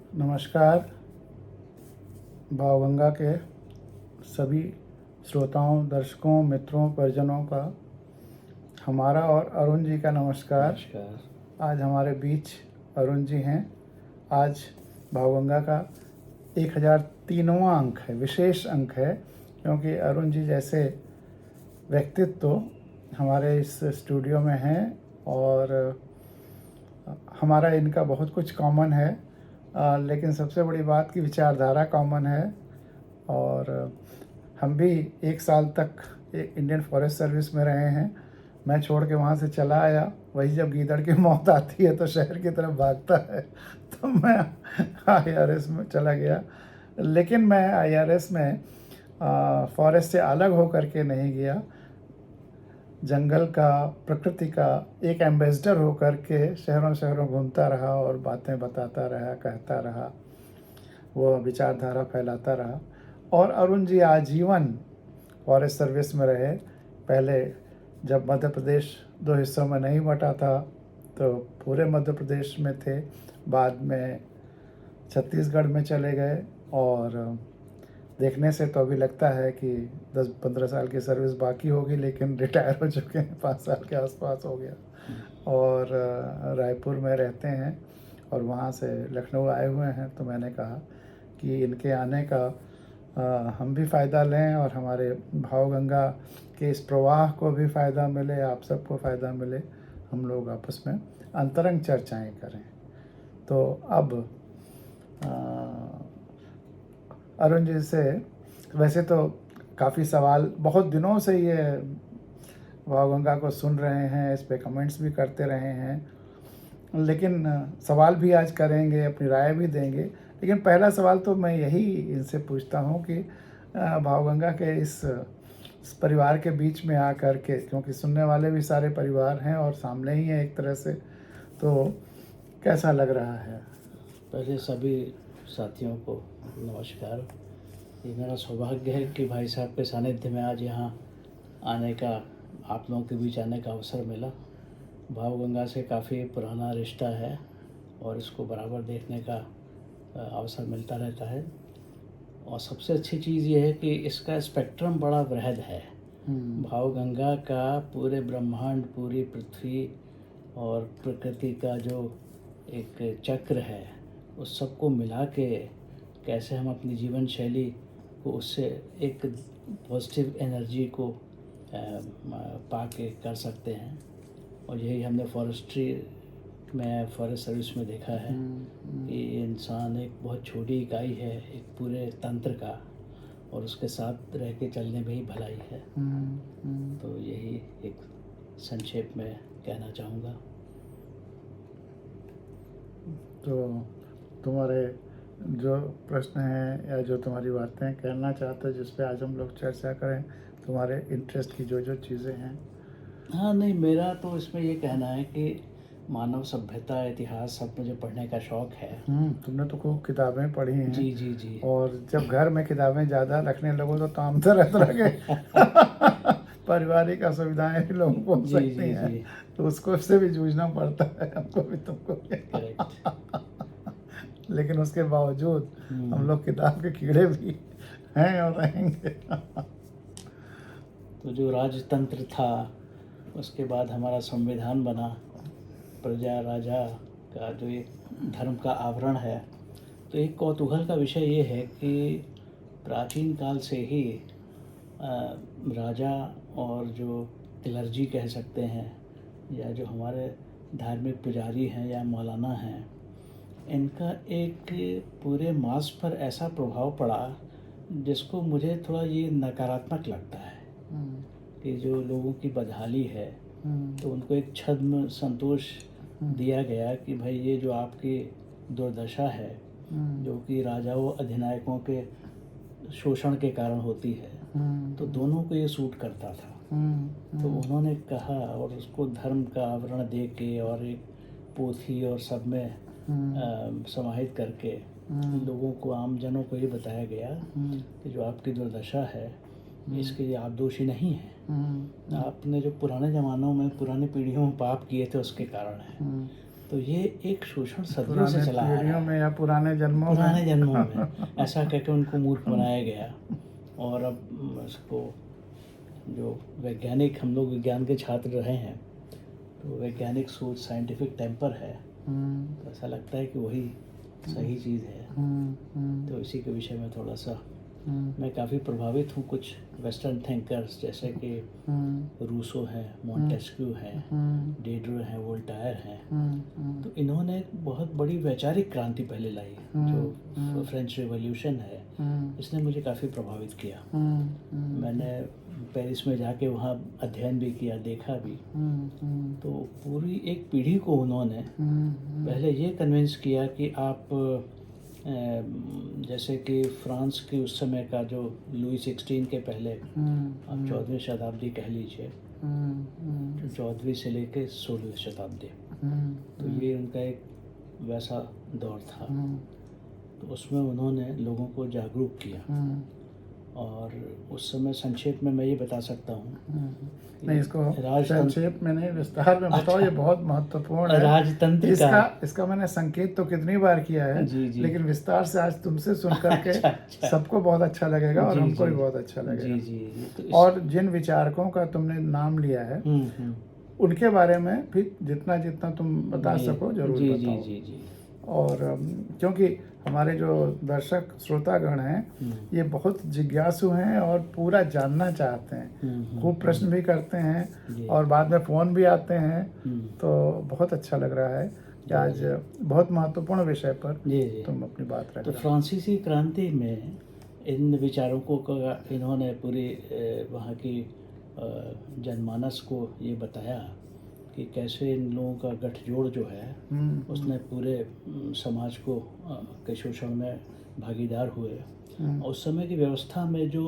नमस्कार। भावगंगा के सभी श्रोताओं, दर्शकों, मित्रों, परिजनों का हमारा और अरुण जी का नमस्कार। आज हमारे बीच अरुण जी हैं। आज भावगंगा का 1003वां अंक है, विशेष अंक है, क्योंकि अरुण जी जैसे व्यक्तित्व हमारे इस स्टूडियो में हैं और हमारा इनका बहुत कुछ कॉमन है। लेकिन सबसे बड़ी बात की विचारधारा कॉमन है। और हम भी 1 साल तक इंडियन फॉरेस्ट सर्विस में रहे हैं। मैं छोड़ के वहाँ से चला आया। वही जब गीदड़ की मौत आती है तो शहर की तरफ भागता है, तो मैं आईआरएस में चला गया। लेकिन मैं आईआरएस में फॉरेस्ट से अलग होकर के नहीं गया। जंगल का, प्रकृति का एक एम्बेसडर होकर के शहरों शहरों घूमता रहा और बातें बताता रहा, कहता रहा, वो विचारधारा फैलाता रहा। और अरुण जी आजीवन फॉरेस्ट सर्विस में रहे। पहले जब मध्य प्रदेश 2 हिस्सों में नहीं बटा था तो पूरे मध्य प्रदेश में थे। बाद में छत्तीसगढ़ में चले गए और देखने से तो अभी लगता है कि 10-15 साल की सर्विस बाकी होगी, लेकिन रिटायर हो चुके हैं, 5 साल के आसपास हो गया। और रायपुर में रहते हैं और वहाँ से लखनऊ आए हुए हैं। तो मैंने कहा कि इनके आने का हम भी फ़ायदा लें और हमारे भावगंगा के इस प्रवाह को भी फ़ायदा मिले, आप सबको फ़ायदा मिले, हम लोग आपस में अंतरंग चर्चाएं करें। तो अब अरुण जी से वैसे तो काफ़ी सवाल, बहुत दिनों से ये भावगंगा को सुन रहे हैं, इस पे कमेंट्स भी करते रहे हैं, लेकिन सवाल भी आज करेंगे, अपनी राय भी देंगे। लेकिन पहला सवाल तो मैं यही इनसे पूछता हूँ कि भावगंगा के इस परिवार के बीच में आकर के, क्योंकि सुनने वाले भी सारे परिवार हैं और सामने ही है एक तरह से, तो कैसा लग रहा है? पहले सभी साथियों को नमस्कार। ये मेरा सौभाग्य है कि भाई साहब के सानिध्य में आज यहाँ आने का, आप लोगों के बीच आने का अवसर मिला। भावगंगा से काफ़ी पुराना रिश्ता है और इसको बराबर देखने का अवसर मिलता रहता है। और सबसे अच्छी चीज़ ये है कि इसका स्पेक्ट्रम बड़ा वृहद है। भावगंगा का पूरे ब्रह्मांड, पूरी पृथ्वी और प्रकृति का जो एक चक्र है, उस सबको मिला के कैसे हम अपनी जीवन शैली को उससे एक पॉजिटिव एनर्जी को पा के कर सकते हैं। और यही हमने फॉरेस्ट सर्विस में देखा है कि इंसान एक बहुत छोटी इकाई है एक पूरे तंत्र का, और उसके साथ रह के चलने में ही भलाई है। तो यही एक संक्षेप में कहना चाहूँगा। तो तुम्हारे जो प्रश्न हैं या जो तुम्हारी बातें कहना चाहते हो, जिस पे आज हम लोग चर्चा करें, तुम्हारे इंटरेस्ट की जो जो चीज़ें हैं। हाँ, नहीं, मेरा तो इसमें ये कहना है कि मानव सभ्यता, इतिहास सब मुझे पढ़ने का शौक़ है। तुमने तो खूब किताबें पढ़ी हैं। जी जी जी। और जब घर में किताबें ज़्यादा रखने लगो तो काम तरह तरह के पारिवारिक असुविधाएं भी लोगों को हो जी सकती जी हैं, जी। तो उसको से भी जूझना पड़ता है हमको भी, तुमको भी। करेक्ट। लेकिन उसके बावजूद हम लोग किताब के कीड़े भी हैं और रहेंगे। तो जो राजतंत्र था, उसके बाद हमारा संविधान बना, प्रजा राजा का जो एक धर्म का आवरण है। तो एक कौतूहल का विषय ये है कि प्राचीन काल से ही राजा और जो क्लर्जी कह सकते हैं, या जो हमारे धार्मिक पुजारी हैं या मौलाना हैं, इनका एक पूरे मास पर ऐसा प्रभाव पड़ा जिसको मुझे थोड़ा ये नकारात्मक लगता है कि जो लोगों की बदहाली है, तो उनको एक छद्म संतोष दिया गया कि भाई ये जो आपकी दुर्दशा है, जो कि राजाओं अधिनायकों के शोषण के कारण होती है, तो दोनों को ये सूट करता था। तो उन्होंने कहा और उसको धर्म का आवरण दे के और एक पोथी और सब में समाहित करके लोगों को, आम जनों को ये बताया गया कि जो आपकी दुर्दशा है, इसके लिए आप दोषी नहीं हैं। आपने जो पुराने ज़मानों में, पुरानी पीढ़ियों में पाप किए थे, उसके कारण है। तो ये एक शोषण सदियों पुराने से चला आ रहा पीढ़ियों है, में या पुराने जन्मों पुराने में। जन्मों में ऐसा कह के उनको मूर्ख बनाया गया। और अब इसको जो वैज्ञानिक, हम लोग विज्ञान के छात्र रहे हैं, तो वैज्ञानिक सोच, साइंटिफिक टेम्पर है, तो ऐसा लगता है कि वही सही चीज़ है। तो इसी के विषय में थोड़ा सा मैं काफ़ी प्रभावित हूँ। कुछ वेस्टर्न थिंकर्स जैसे कि रूसो है, मॉन्टेस्क्यू है, डेड्रो है, वोल्टायर है, तो इन्होंने एक बहुत बड़ी वैचारिक क्रांति पहले लाई, जो फ्रेंच रिवॉल्यूशन है, इसने मुझे काफ़ी प्रभावित किया। मैंने पेरिस में जाके वहाँ अध्ययन भी किया, देखा भी। तो पूरी एक पीढ़ी को उन्होंने पहले ये कन्विंस किया कि आप जैसे कि फ्रांस के उस समय का जो लुई 16 के पहले, आप 14वीं शताब्दी कह लीजिए, 14वीं से लेके 16वीं शताब्दी, तो ये उनका एक वैसा दौर था। तो उसमें उन्होंने लोगों को जागरूक किया। और उस समय संक्षेप में मैं ये बता सकता हूँ, नहीं, इसको संक्षेप में नहीं, विस्तार में बताओ। ये बहुत महत्वपूर्ण है। राजतंत्र इसका मैंने संकेत तो कितनी बार किया है, लेकिन विस्तार से आज तुमसे सुन करके सबको बहुत अच्छा लगेगा और हमको भी बहुत अच्छा लगेगा। तो और जिन विचारकों का तुमने नाम लिया है, उनके बारे में भी जितना जितना तुम बता सको जरूर बताओ। और क्योंकि हमारे जो दर्शक श्रोतागण हैं, ये बहुत जिज्ञासु हैं और पूरा जानना चाहते हैं, खूब प्रश्न भी करते हैं और बाद में फ़ोन भी आते हैं। तो बहुत अच्छा लग रहा है कि आज बहुत महत्वपूर्ण विषय पर तुम अपनी बात रख रहे हो। तो फ्रांसीसी क्रांति में इन विचारकों का इन्होंने पूरी वहाँ की जनमानस को ये बताया कि कैसे इन लोगों का गठजोड़ जो है, उसने पूरे समाज को के शोषण में भागीदार हुए। और उस समय की व्यवस्था में जो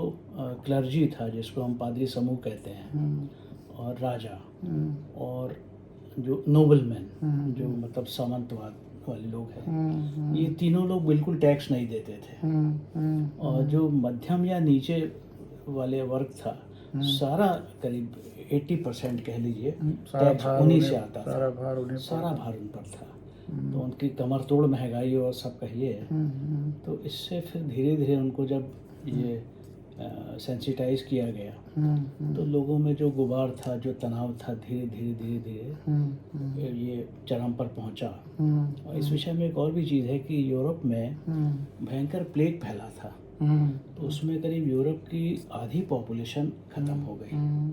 क्लर्जी था, जिसको हम पादरी समूह कहते हैं, और राजा और जो नोबलमैन, जो मतलब सामंतवाद वाले लोग हैं, ये तीनों लोग बिल्कुल टैक्स नहीं देते थे। और जो मध्यम या नीचे वाले वर्ग था, सारा करीब 80% कह लीजिए टैक्स उन्हीं से आता था, सारा भार उन पर था। तो उनकी कमर तोड़ महंगाई और सब कहिए। तो इससे फिर धीरे धीरे उनको जब ये सेंसिटाइज किया गया, तो लोगों में जो गुबार था, जो तनाव था, धीरे धीरे ये चरम पर पहुंचा। और इस विषय में एक और भी चीज़ है कि यूरोप में भयंकर प्लेग फैला था, तो उसमें करीब यूरोप की आधी पॉपुलेशन ख़त्म हो गई।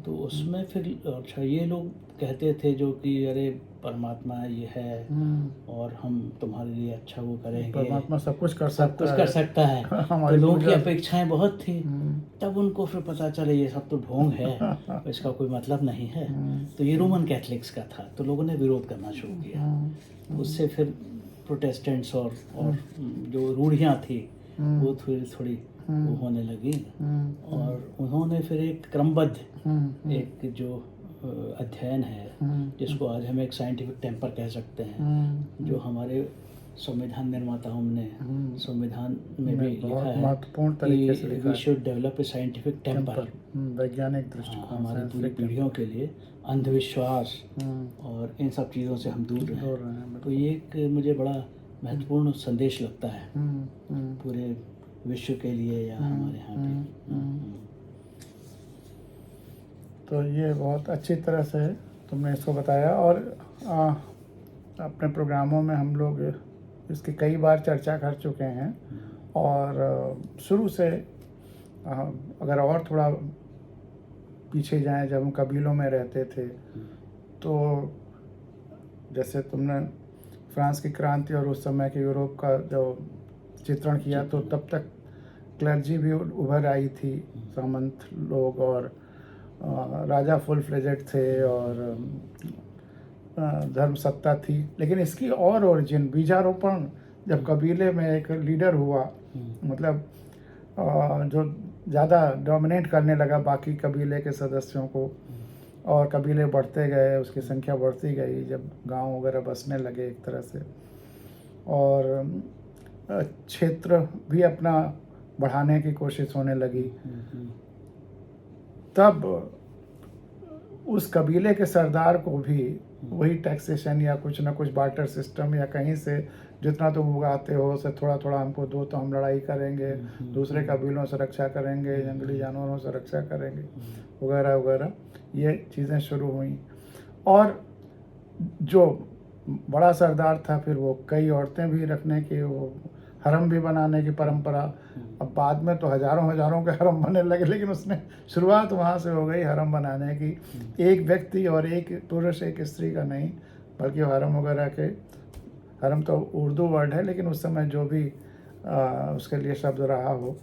तो उसमें फिर अच्छा, ये लोग कहते थे जो कि अरे परमात्मा ये है और हम तुम्हारे लिए अच्छा वो करेंगे, परमात्मा सब कुछ कर सकता है। तो लोगों की अपेक्षाएं बहुत थी। तब उनको फिर पता चले ये सब तो ढोंग है, इसका कोई मतलब नहीं है। तो ये रोमन कैथलिक्स का था, तो लोगों ने विरोध करना शुरू किया। उससे फिर प्रोटेस्टेंट्स और जो रूढ़ियाँ थी वो थोड़ी वो होने लगी। और उन्होंने फिर एक क्रमबद्ध एक जो अध्ययन है, जिसको आज हम एक साइंटिफिक टेम्पर कह सकते हैं, जो हमारे संविधान निर्माताओं ने संविधान में भी लिखा है, महत्वपूर्ण तरीके से लिखा है, we should develop a scientific temper, वैज्ञानिक दृष्टिकोण, हमारी पूरी पीढ़ियों के लिए अंधविश्वास और इन सब चीज़ों से हम दूर रहें। तो ये एक मुझे बड़ा महत्वपूर्ण संदेश लगता है पूरे विश्व के लिए या हमारे यहाँ के। तो ये बहुत अच्छी तरह से तुमने इसको बताया। और अपने प्रोग्रामों में हम लोग इसकी कई बार चर्चा कर चुके हैं। और शुरू से अगर और थोड़ा पीछे जाएं, जब हम कबीलों में रहते थे, तो जैसे तुमने फ्रांस की क्रांति और उस समय के यूरोप का जो चित्रण किया, तो तब तक क्लर्जी भी उभर आई थी, सामंत लोग, और राजा फुल फ्लेजेड थे और धर्म सत्ता थी। लेकिन इसकी और ओरिजिन, बीजारोपण जब कबीले में एक लीडर हुआ, मतलब जो ज़्यादा डोमिनेट करने लगा बाकी कबीले के सदस्यों को, और कबीले बढ़ते गए, उसकी संख्या बढ़ती गई, जब गांव वगैरह बसने लगे एक तरह से, और क्षेत्र भी अपना बढ़ाने की कोशिश होने लगी, तब उस कबीले के सरदार को भी वही टैक्सेशन या कुछ ना कुछ बार्टर सिस्टम, या कहीं से जितना तुम उगाते हो उसे थोड़ा थोड़ा हमको दो तो हम लड़ाई करेंगे, दूसरे कबीलों से रक्षा करेंगे, जंगली जानवरों से रक्षा करेंगे, वगैरह वगैरह ये चीज़ें शुरू हुई। और जो बड़ा सरदार था फिर वो कई औरतें भी रखने की, वो हरम भी बनाने की परंपरा। अब बाद में तो हजारों हजारों के हरम बनने लगे, लेकिन उसने शुरुआत वहाँ से हो गई हरम बनाने की। एक व्यक्ति और एक पुरुष एक स्त्री का नहीं, बल्कि हरम वगैरह के, हरम तो उर्दू वर्ड है लेकिन उस समय जो भी उसके लिए शब्द रहा हो,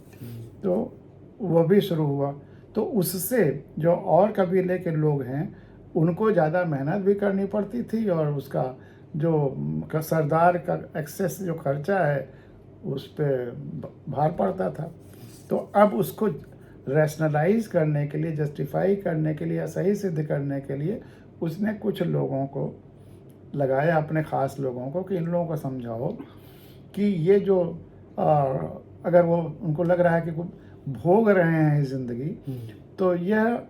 तो वो भी शुरू हुआ। तो उससे जो और कबीले के लोग हैं उनको ज़्यादा मेहनत भी करनी पड़ती थी, और उसका जो सरदार का एक्सेस जो खर्चा है उस पर भार पड़ता था। तो अब उसको रैशनलाइज करने के लिए, जस्टिफाई करने के लिए या सही सिद्ध करने के लिए उसने कुछ लोगों को लगाया, अपने ख़ास लोगों को, कि इन लोगों को समझाओ कि ये जो अगर वो उनको लग रहा है कि भोग रहे हैं ज़िंदगी, तो यह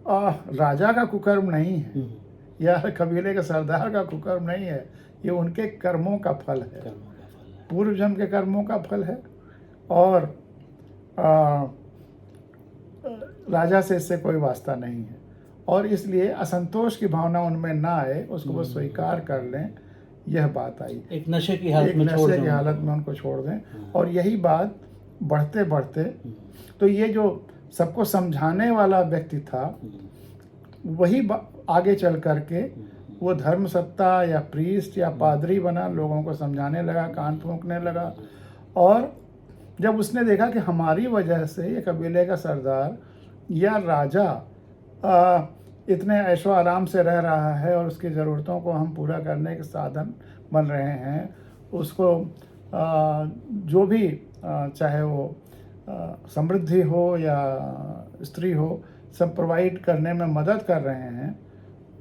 राजा का कुकर्म नहीं है या कबीले के सरदार का कुकर्म नहीं है, ये उनके कर्मों का फल है, पूर्व जन्म के कर्मों का फल है। और राजा से इससे कोई वास्ता नहीं है, और इसलिए असंतोष की भावना उनमें ना आए, उसको वो स्वीकार कर लें, यह बात आई। एक नशे की हालत में छोड़ दें, नशे की हालत में उनको छोड़ दें। और यही बात बढ़ते बढ़ते, तो ये जो सबको समझाने वाला व्यक्ति था वही आगे चल करके वो धर्म सत्ता या प्रीस्ट या पादरी बना, लोगों को समझाने लगा, कान फूंकने लगा। और जब उसने देखा कि हमारी वजह से ये कबीले का सरदार या राजा इतने ऐशो आराम से रह रहा है और उसकी ज़रूरतों को हम पूरा करने के साधन बन रहे हैं, उसको जो भी चाहे वो समृद्धि हो या स्त्री हो, सब प्रोवाइड करने में मदद कर रहे हैं,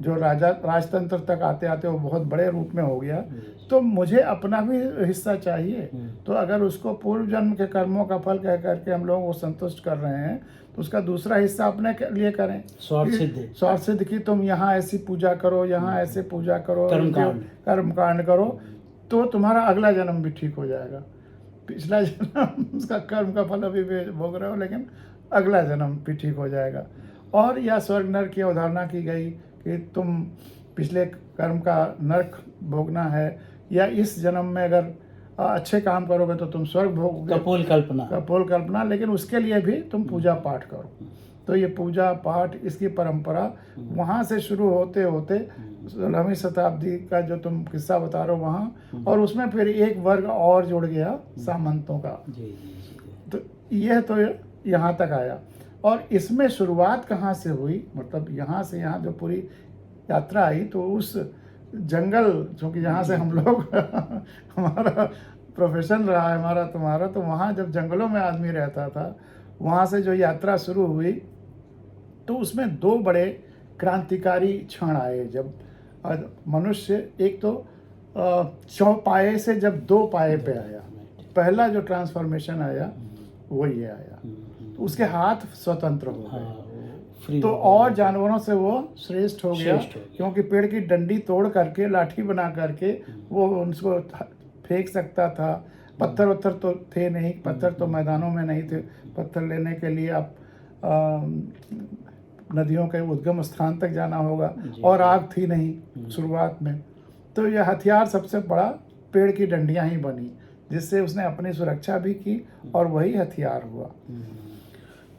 जो राजतंत्र तक आते आते वो बहुत बड़े रूप में हो गया, तो मुझे अपना भी हिस्सा चाहिए। तो अगर उसको पूर्व जन्म के कर्मों का फल कह करके हम लोग वो संतुष्ट कर रहे हैं, तो उसका दूसरा हिस्सा अपने लिए करें। स्वार्थ सिद्ध की तुम यहाँ ऐसी पूजा करो, यहाँ ऐसे पूजा करो, कर्मकांड करो, तो तुम्हारा अगला जन्म भी ठीक हो जाएगा। पिछला जन्म उसका कर्म का फल अभी भी भोग रहे हो, लेकिन अगला जन्म भी ठीक हो जाएगा। और या स्वर्ग नरक की अवधारणा की गई कि तुम पिछले कर्म का नरक भोगना है, या इस जन्म में अगर अच्छे काम करोगे तो तुम स्वर्ग भोगोगे, कपोल कल्पना, लेकिन उसके लिए भी तुम पूजा पाठ करो। तो ये पूजा पाठ, इसकी परंपरा वहाँ से शुरू होते होते 16वीं शताब्दी का जो तुम किस्सा बता रहे हो वहाँ, और उसमें फिर एक वर्ग और जुड़ गया, सामंतों का। तो यह तो यहाँ तक आया। और इसमें शुरुआत कहाँ से हुई, मतलब यहाँ से यहाँ जो पूरी यात्रा आई, तो उस जंगल, क्योंकि जहाँ से हम लोग हमारा प्रोफेशन रहा है हमारा तुम्हारा, तो वहाँ जब जंगलों में आदमी रहता था, वहाँ से जो यात्रा शुरू हुई, तो उसमें दो बड़े क्रांतिकारी क्षण आए। जब मनुष्य एक तो चौपाए से जब दो पाए पे आया, पहला जो ट्रांसफॉर्मेशन आया वो ये आया, तो उसके हाथ स्वतंत्र हो गए, तो और जानवरों से वो श्रेष्ठ हो गया, क्योंकि पेड़ की डंडी तोड़ करके, लाठी बना करके वो उनको फेंक सकता था। पत्थर वत्थर तो थे नहीं, पत्थर तो मैदानों में नहीं थे, पत्थर लेने के लिए आप नदियों के उद्गम स्थान तक जाना होगा, और आग थी नहीं शुरुआत में, तो यह हथियार सबसे बड़ा पेड़ की डंडियां ही बनी, जिससे उसने अपनी सुरक्षा भी की और वही हथियार हुआ।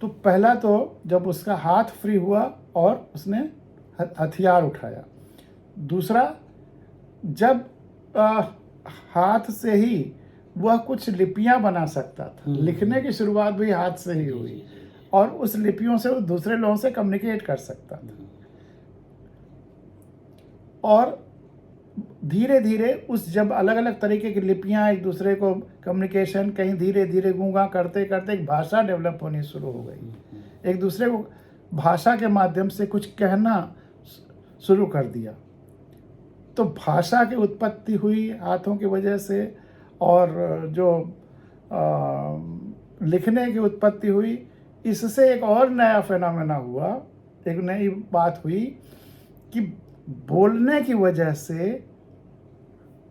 तो पहला तो जब उसका हाथ फ्री हुआ और उसने हथियार उठाया। दूसरा, जब हाथ से ही वह कुछ लिपियां बना सकता था, लिखने की शुरुआत भी हाथ से ही हुई, और उस लिपियों से वो दूसरे लोगों से कम्युनिकेट कर सकता था। और धीरे धीरे उस जब अलग अलग तरीके की लिपियां एक दूसरे को कम्युनिकेशन, कहीं धीरे धीरे गूंगा करते करते एक भाषा डेवलप होनी शुरू हो गई, एक दूसरे को भाषा के माध्यम से कुछ कहना शुरू कर दिया। तो भाषा की उत्पत्ति हुई हाथों की वजह से, और जो लिखने की उत्पत्ति हुई, इससे एक और नया फेनोमेना हुआ, एक नई बात हुई कि बोलने की वजह से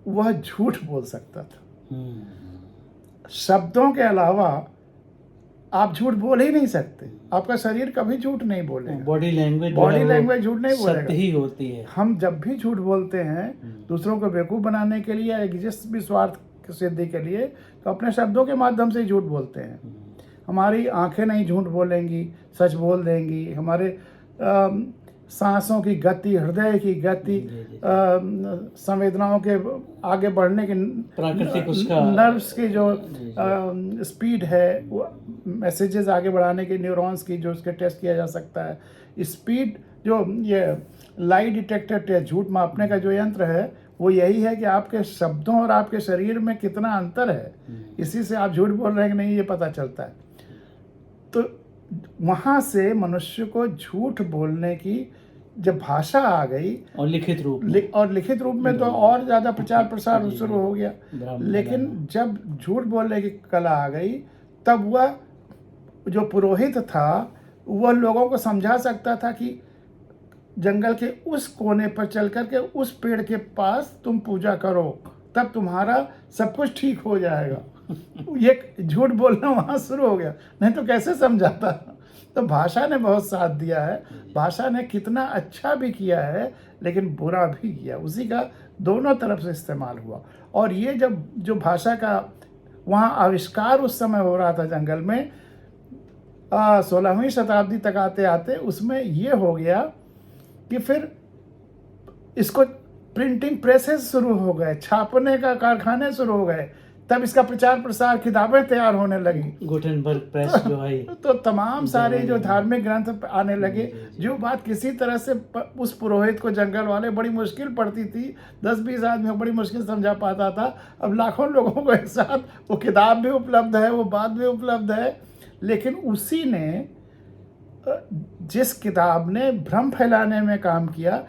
वह झूठ बोल सकता था। शब्दों के अलावा आप झूठ बोल ही नहीं सकते। आपका शरीर कभी झूठ नहीं बोलेगा। बॉडी लैंग्वेज झूठ नहीं बोलेगा। सत्य ही होती है। हम जब भी झूठ बोलते हैं दूसरों को बेवकूफ़ बनाने के लिए या जिस भी स्वार्थ की सिद्धि के लिए, तो अपने शब्दों के माध्यम से ही झूठ बोलते हैं। हमारी आंखें नहीं झूठ बोलेंगी, सच बोल देंगी। हमारे सांसों की गति, हृदय की गति, संवेदनाओं के आगे बढ़ने की प्राकृतिक उसका नर्व्स की जो स्पीड है, वो मैसेजेस आगे बढ़ाने की न्यूरॉन्स की जो उसके टेस्ट किया जा सकता है, स्पीड जो ये लाई डिटेक्टर टेस्ट झूठ मापने का जो यंत्र है, वो यही है कि आपके शब्दों और आपके शरीर में कितना अंतर है। इसी से आप झूठ बोल रहे हैं कि नहीं ये पता चलता है। तो वहाँ से मनुष्य को झूठ बोलने की जब भाषा आ गई और लिखित रूप में तो और ज़्यादा प्रचार प्रसार शुरू हो गया। लेकिन जब झूठ बोलने की कला आ गई, तब वह जो पुरोहित था वह लोगों को समझा सकता था कि जंगल के उस कोने पर चल कर के उस पेड़ के पास तुम पूजा करो, तब तुम्हारा सब कुछ ठीक हो जाएगा। ये झूठ बोलना वहाँ शुरू हो गया, नहीं तो कैसे समझाता। तो भाषा ने बहुत साथ दिया है। भाषा ने कितना अच्छा भी किया है लेकिन बुरा भी किया, उसी का दोनों तरफ से इस्तेमाल हुआ। और ये जब जो भाषा का वहाँ आविष्कार उस समय हो रहा था जंगल में, 16वीं शताब्दी तक आते आते उसमें ये हो गया कि फिर इसको प्रिंटिंग प्रेसेस शुरू हो गए, छापने का कारखाने शुरू हो गए, तब इसका प्रचार प्रसार, किताबें तैयार होने लगी, गुटेनबर्ग प्रेस जो है, तो तमाम सारे जो धार्मिक ग्रंथ आने लगे। जो बात किसी तरह से उस पुरोहित को जंगल वाले बड़ी मुश्किल पड़ती थी, 10-20 आदमी बड़ी मुश्किल समझा पाता था, अब लाखों लोगों को एक साथ वो किताब भी उपलब्ध है, वो बात भी उपलब्ध है। लेकिन उसी ने, जिस किताब ने भ्रम फैलाने में काम किया,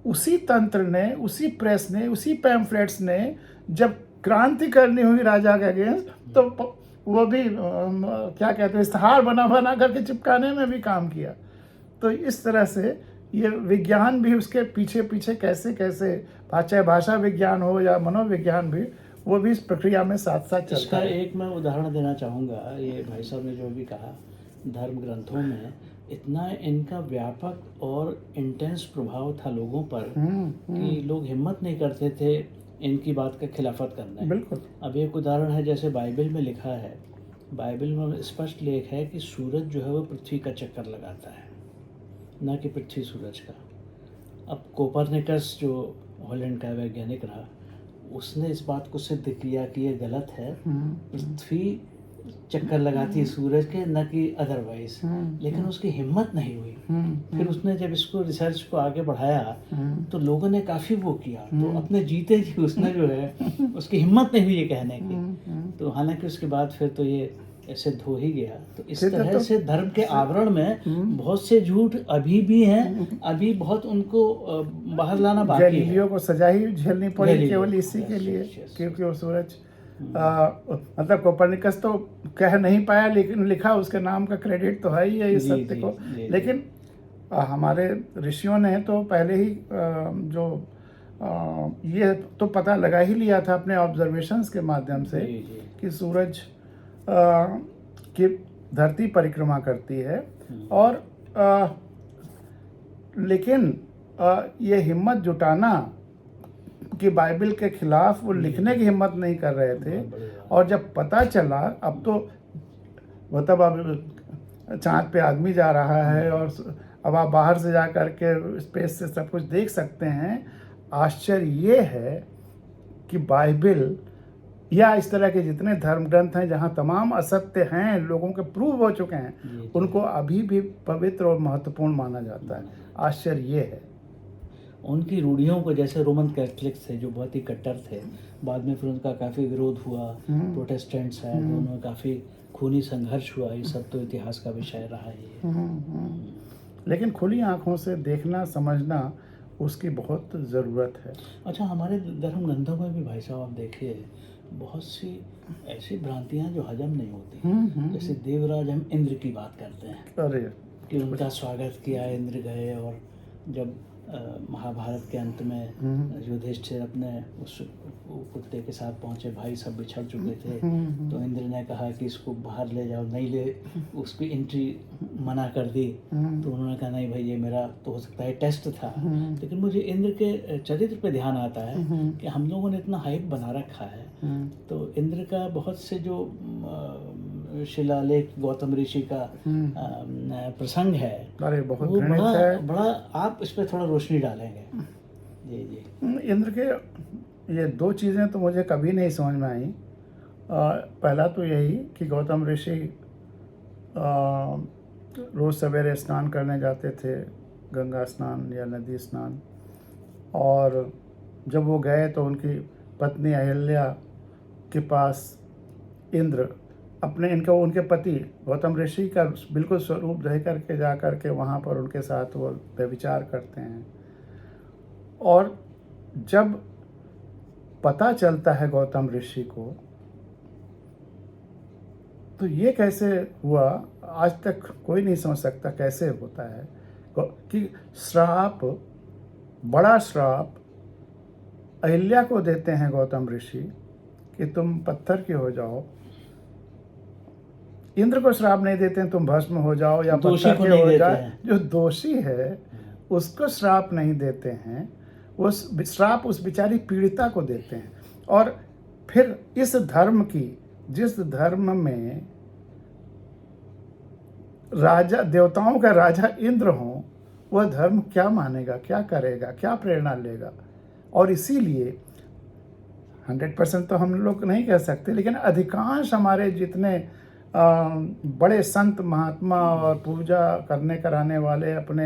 उसी तंत्र ने, उसी प्रेस ने, उसी पैम्फलेट्स ने जब क्रांति करनी हुई राजा के अगेंस्ट, तो वो भी क्या कहते हैं, इश्तहार बना करके चिपकाने में भी काम किया। तो इस तरह से ये विज्ञान भी उसके पीछे पीछे कैसे कैसे, चाहे भाषा विज्ञान हो या मनोविज्ञान भी, वो भी इस प्रक्रिया में साथ साथ चलता इसका है। एक मैं उदाहरण देना चाहूँगा। ये भाई साहब ने जो भी कहा, धर्म ग्रंथों में इतना इनका व्यापक और इंटेंस प्रभाव था लोगों पर कि लोग हिम्मत नहीं करते थे इनकी बात का खिलाफत करने। बिल्कुल। अब एक उदाहरण है, जैसे बाइबल में लिखा है, बाइबल में स्पष्ट लेख है कि सूरज जो है वो पृथ्वी का चक्कर लगाता है, ना कि पृथ्वी सूरज का। अब कोपरनिकस जो हॉलैंड का वैज्ञानिक रहा, उसने इस बात को सिद्ध किया कि ये गलत है, पृथ्वी चक्कर लगाती है सूरज के, न कि अदरवाइज। लेकिन उसकी हिम्मत नहीं हुई। फिर उसने जब इसको रिसर्च को आगे बढ़ाया तो लोगों ने काफ़ी वो किया, तो अपने जीते जी उसने जो है उसकी हिम्मत नहीं हुई ये कहने की। तो हालांकि उसके बाद फिर तो ये सिद्ध हो ही गया। तो इस तरह से धर्म के आवरण में बहुत से झूठ अभी भी हैं, अभी बहुत उनको बाहर लाना बाकी है। गैलीलियो को सजा ही झेलनी पड़ी केवल इसी के लिए, क्योंकि वो सूरज मतलब कोपरनिकस तो कह नहीं पाया, लेकिन लिखा, उसके नाम का क्रेडिट तो है ही है इस सत्य को। लेकिन हमारे ऋषियों ने तो पहले ही ये तो पता लगा ही लिया था अपने ऑब्जर्वेशंस के माध्यम से कि सूरज की धरती परिक्रमा करती है। और लेकिन ये हिम्मत जुटाना कि बाइबल के खिलाफ वो लिखने की हिम्मत नहीं कर रहे थे। और जब पता चला, अब तो मतलब अब चाँद पे आदमी जा रहा है और अब आप बाहर से जा कर के स्पेस से सब कुछ देख सकते हैं। आश्चर्य ये है कि बाइबल या इस तरह के जितने धर्म ग्रंथ हैं जहाँ तमाम असत्य हैं, लोगों के प्रूव हो चुके हैं, उनको अभी भी पवित्र और महत्वपूर्ण माना जाता है। आश्चर्य ये है। उनकी रूढ़ियों को, जैसे रोमन कैथलिक्स थे जो बहुत ही कट्टर थे, बाद में फिर उनका काफ़ी विरोध हुआ, प्रोटेस्टेंट्स हैं, उनमें काफ़ी खूनी संघर्ष हुआ। ये सब तो इतिहास का विषय रहा है। लेकिन खुली आंखों से देखना, समझना, उसकी बहुत ज़रूरत है। अच्छा, हमारे धर्म ग्रंथों में भी भाई साहब आप देखिए, बहुत सी ऐसी भ्रांतियाँ जो हजम नहीं होती। जैसे देवराज, हम इंद्र की बात करते हैं, अरे कि उनका स्वागत किया, इंद्र गए, और जब महाभारत के अंत में युधिष्ठिर अपने उस कुत्ते के साथ पहुंचे, भाई सब बिछड़ चुके थे, तो इंद्र ने कहा कि इसको बाहर ले जाओ, नहीं ले, उसकी एंट्री मना कर दी। तो उन्होंने कहा नहीं भाई, ये मेरा तो हो सकता है टेस्ट था। लेकिन मुझे इंद्र के चरित्र पे ध्यान आता है कि हम लोगों ने इतना हाइप बना रखा है, तो इंद्र का बहुत से जो शिलालेख गौतम ऋषि का प्रसंग है, अरे बहुत वो घृणित है। बड़ा आप इस पर थोड़ा रोशनी डालेंगे। जी जी। इंद्र के ये दो चीज़ें तो मुझे कभी नहीं समझ में आई। पहला तो यही कि गौतम ऋषि रोज़ सवेरे स्नान करने जाते थे, गंगा स्नान या नदी स्नान, और जब वो गए तो उनकी पत्नी अहिल्या के पास इंद्र उनके पति गौतम ऋषि का बिल्कुल स्वरूप रह करके जा करके वहाँ पर उनके साथ वो व्यभिचार करते हैं। और जब पता चलता है गौतम ऋषि को, तो ये कैसे हुआ आज तक कोई नहीं समझ सकता कैसे होता है कि श्राप, बड़ा श्राप अहिल्या को देते हैं गौतम ऋषि कि तुम पत्थर के हो जाओ। इंद्र को श्राप नहीं देते हैं तुम भस्म हो जाओ या पत्थर के हो जाए। जो दोषी है उसको श्राप नहीं देते हैं, उस श्राप उस बेचारी पीड़िता को देते हैं। और फिर इस धर्म की, जिस धर्म में राजा, देवताओं का राजा इंद्र हो, वह धर्म क्या मानेगा, क्या करेगा, क्या प्रेरणा लेगा। और इसीलिए 100% तो हम लोग नहीं कह सकते, लेकिन अधिकांश हमारे जितने बड़े संत महात्मा और पूजा करने कराने वाले अपने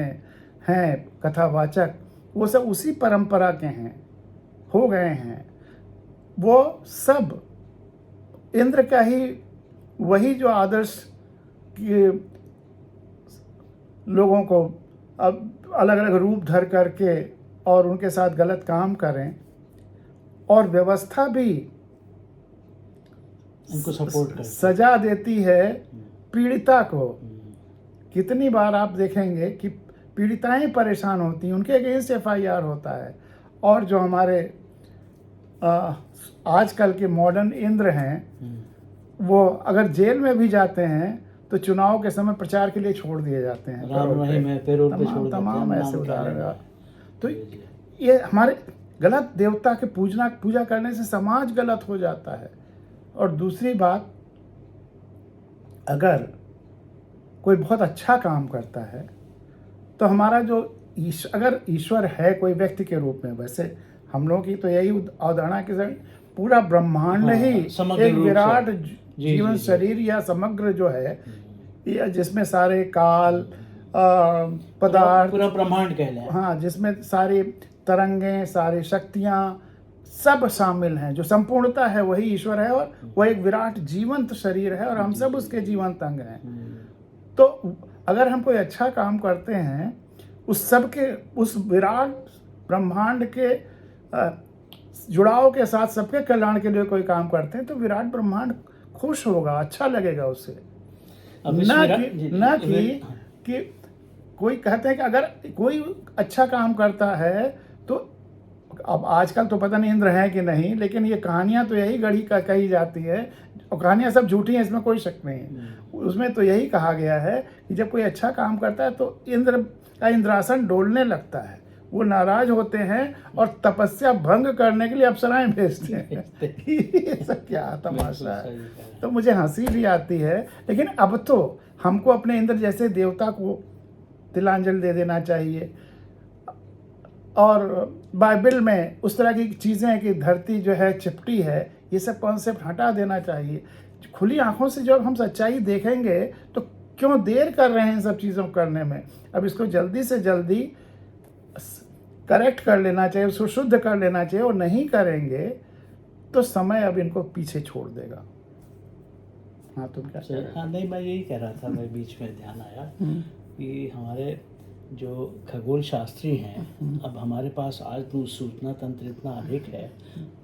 हैं कथावाचक, वो सब उसी परंपरा के हैं, हो गए हैं। वो सब इंद्र का ही, वही जो आदर्श के लोगों को अब अलग अलग रूप धर करके और उनके साथ गलत काम करें, और व्यवस्था भी उनको सपोर्ट करती, सजा देती है पीड़िता को। कितनी बार आप देखेंगे कि पीड़िताएं परेशान होती हैं, उनके अगेंस्ट FIR होता है। और जो हमारे आजकल के मॉडर्न इंद्र हैं, वो अगर जेल में भी जाते हैं तो चुनाव के समय प्रचार के लिए छोड़ दिए जाते हैं, तमाम ऐसे उदाहरण। तो ये हमारे गलत देवता के पूजा करने से समाज गलत हो जाता है। और दूसरी बात, अगर कोई बहुत अच्छा काम करता है तो हमारा जो अगर ईश्वर है कोई व्यक्ति के रूप में, वैसे हम लोगों की तो यही अवधारणा कि पूरा ब्रह्मांड ही एक विराट जीवन शरीर या समग्र जो है, जिसमें सारे काल पदार्थ, पूरा ब्रह्मांड कह लें, हाँ, जिसमें सारी तरंगें, सारी शक्तियाँ सब शामिल हैं। जो संपूर्णता है वही ईश्वर है, और वह एक विराट जीवंत शरीर है, और हम सब उसके जीवंत अंग हैं। तो अगर हम कोई अच्छा काम करते हैं, उस सब के, उस विराट ब्रह्मांड के जुड़ाव के साथ सबके कल्याण के लिए कोई काम करते हैं, तो विराट ब्रह्मांड खुश होगा, अच्छा लगेगा उससे। न कि कोई कहते हैं कि अगर कोई अच्छा काम करता है तो, अब आजकल तो पता नहीं इंद्र है कि नहीं, लेकिन ये कहानियां तो यही गढ़ी का कही जाती है, और कहानियां सब झूठी हैं, इसमें कोई शक नहीं। उसमें तो यही कहा गया है कि जब कोई अच्छा काम करता है तो इंद्र का इंद्रासन डोलने लगता है, वो नाराज होते हैं और तपस्या भंग करने के लिए अप्सराएं भेजते हैं। ये सब क्या तमाशा है। तो मुझे हंसी भी आती है, लेकिन अब तो हमको अपने इंद्र जैसे देवता को तिलांजलि दे देना चाहिए। और बाइबल में उस तरह की चीज़ें हैं कि धरती जो है चिपटी है, ये सब कॉन्सेप्ट हटा देना चाहिए। खुली आंखों से जब हम सच्चाई देखेंगे तो क्यों देर कर रहे हैं इन सब चीज़ों को करने में। अब इसको जल्दी से जल्दी करेक्ट कर लेना चाहिए, उसको शुद्ध कर लेना चाहिए, और नहीं करेंगे तो समय अब इनको पीछे छोड़ देगा। हाँ, तुम क्या कह रहे हो? हाँ नहीं, मैं यही कह रहा था, मैं बीच में ध्यान आया कि हमारे जो खगोल शास्त्री हैं, अब हमारे पास आज तो सूचना तंत्र इतना अधिक है,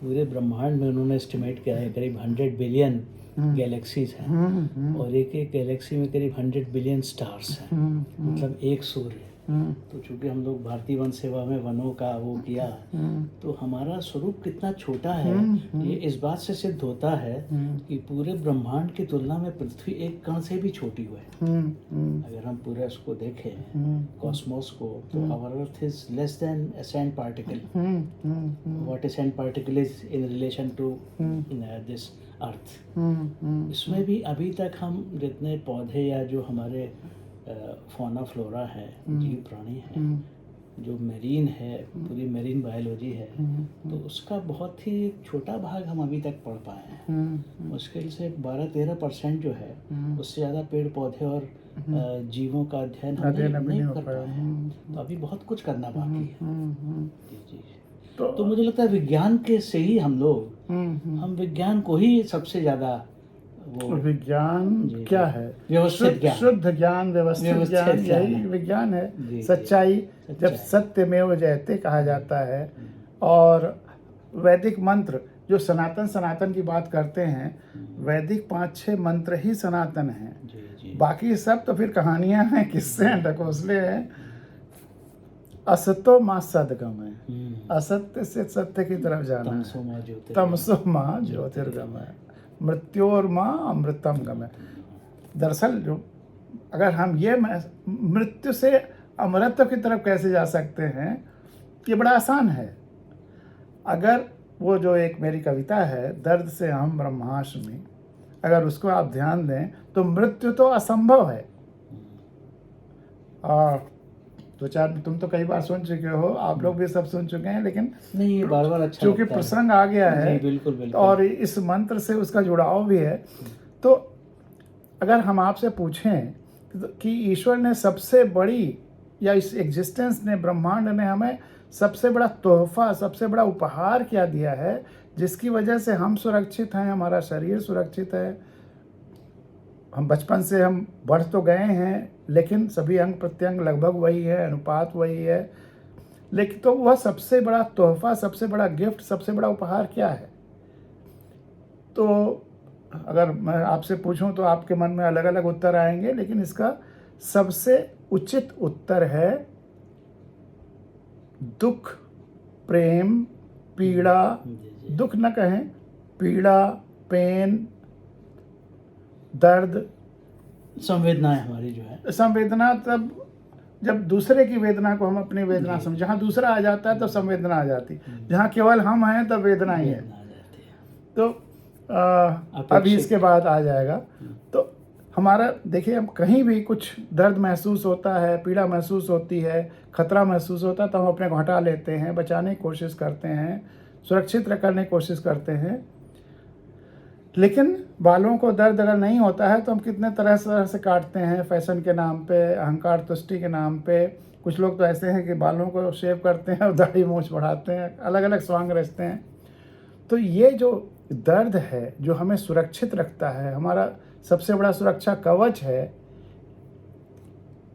पूरे ब्रह्मांड में उन्होंने एस्टिमेट किया है करीब 100 बिलियन गैलेक्सीज हैं, और एक एक गैलेक्सी में करीब 100 बिलियन स्टार्स हैं, मतलब एक सूर्य। तो चूंकि हम लोग भारतीय वन सेवा में वनों का वो किया, तो हमारा स्वरूप कितना छोटा है ये इस बात से सिद्ध होता है कि पूरे ब्रह्मांड की तुलना में पृथ्वी एक कण से भी छोटी हुई है। अगर हम पूरे उसको देखें कॉस्मोस को, तो our earth is less than a sand particle. What a sand particle is in relation to this earth. इसमें भी अभी तक हम जितने पौधे या जो हमारे फौना फ्लोरा है, जीव प्राणी है, जो मेरीन है, पूरी मेरीन बायोलॉजी है, तो उसका बहुत ही छोटा भाग हम अभी तक पढ़ पाए हैं। मुश्किल से 12-13% जो है, उससे ज़्यादा पेड़ पौधे और जीवों का अध्ययन हम नहीं कर पाए हैं। तो अभी बहुत कुछ करना बाकी है। जी जी। तो मुझे लगता है विज्ञान के से ही हम लोग हम विज्ञान को ही सबसे ज़्यादा विज्ञान क्या है? व्यवस्थित ज्ञान, शुद्ध ज्ञान, व्यवस्थित ज्ञान, यही विज्ञान है। सच्चाई, जब सत्यमेव जयते कहा जाता है। और वैदिक मंत्र जो सनातन की बात करते हैं, वैदिक 5-6 मंत्र ही सनातन हैं। बाकी सब तो फिर कहानियां हैं, किस्से हैं, ढकोसले हैं। असतो मां सदगमय, असत्य से सत्य की तरफ जाना है। तमसो मां ज्योतिर्गमय, मृत्योर्मा अमृतम गमय। दरअसल जो अगर हम ये मृत्यु से अमृत की तरफ कैसे जा सकते हैं, ये बड़ा आसान है। अगर वो जो एक मेरी कविता है, दर्द से हम ब्रह्मास्मि, अगर उसको आप ध्यान दें तो मृत्यु तो असंभव है। और तुम तो कई बार सुन चुके हो, आप लोग भी सब सुन चुके हैं, लेकिन नहीं, बार-बार अच्छा क्योंकि प्रसंग आ गया है। बिल्कुल बिल्कुल। और इस मंत्र से उसका जुड़ाव भी है। तो अगर हम आपसे पूछें कि ईश्वर ने सबसे बड़ी, या इस एग्जिस्टेंस ने, ब्रह्मांड ने हमें सबसे बड़ा तोहफा, सबसे बड़ा उपहार क्या दिया है, जिसकी वजह से हम सुरक्षित हैं, हमारा शरीर सुरक्षित है, हम बचपन से हम बढ़ तो गए हैं, लेकिन सभी अंग प्रत्यंग लगभग वही है, अनुपात वही है। लेकिन तो वह सबसे बड़ा तोहफा, सबसे बड़ा गिफ्ट, सबसे बड़ा उपहार क्या है? तो अगर मैं आपसे पूछूं तो आपके मन में अलग अलग उत्तर आएंगे, लेकिन इसका सबसे उचित उत्तर है दुख, प्रेम, पीड़ा। दुख न कहें, पीड़ा, पेन, दर्द, संवेदनाएं हमारी जो है। संवेदना तब जब दूसरे की वेदना को हम अपनी वेदना समझ, जहाँ दूसरा आ जाता है तो संवेदना आ जाती, जहाँ केवल हम हैं तब वेदना ही है। तो अभी इसके बाद आ जाएगा। तो हमारा देखिए, हम कहीं भी कुछ दर्द महसूस होता है, पीड़ा महसूस होती है, खतरा महसूस होता है, तो हम अपने को हटा लेते हैं, बचाने की कोशिश करते हैं, सुरक्षित करने की कोशिश करते हैं। लेकिन बालों को दर्द अगर नहीं होता है तो हम कितने तरह से काटते हैं, फैशन के नाम पे, अहंकार तुष्टि के नाम पे। कुछ लोग तो ऐसे हैं कि बालों को शेव करते हैं और दाढ़ी मूंछ बढ़ाते हैं, अलग अलग स्वांग रचते हैं। तो ये जो दर्द है, जो हमें सुरक्षित रखता है, हमारा सबसे बड़ा सुरक्षा कवच है,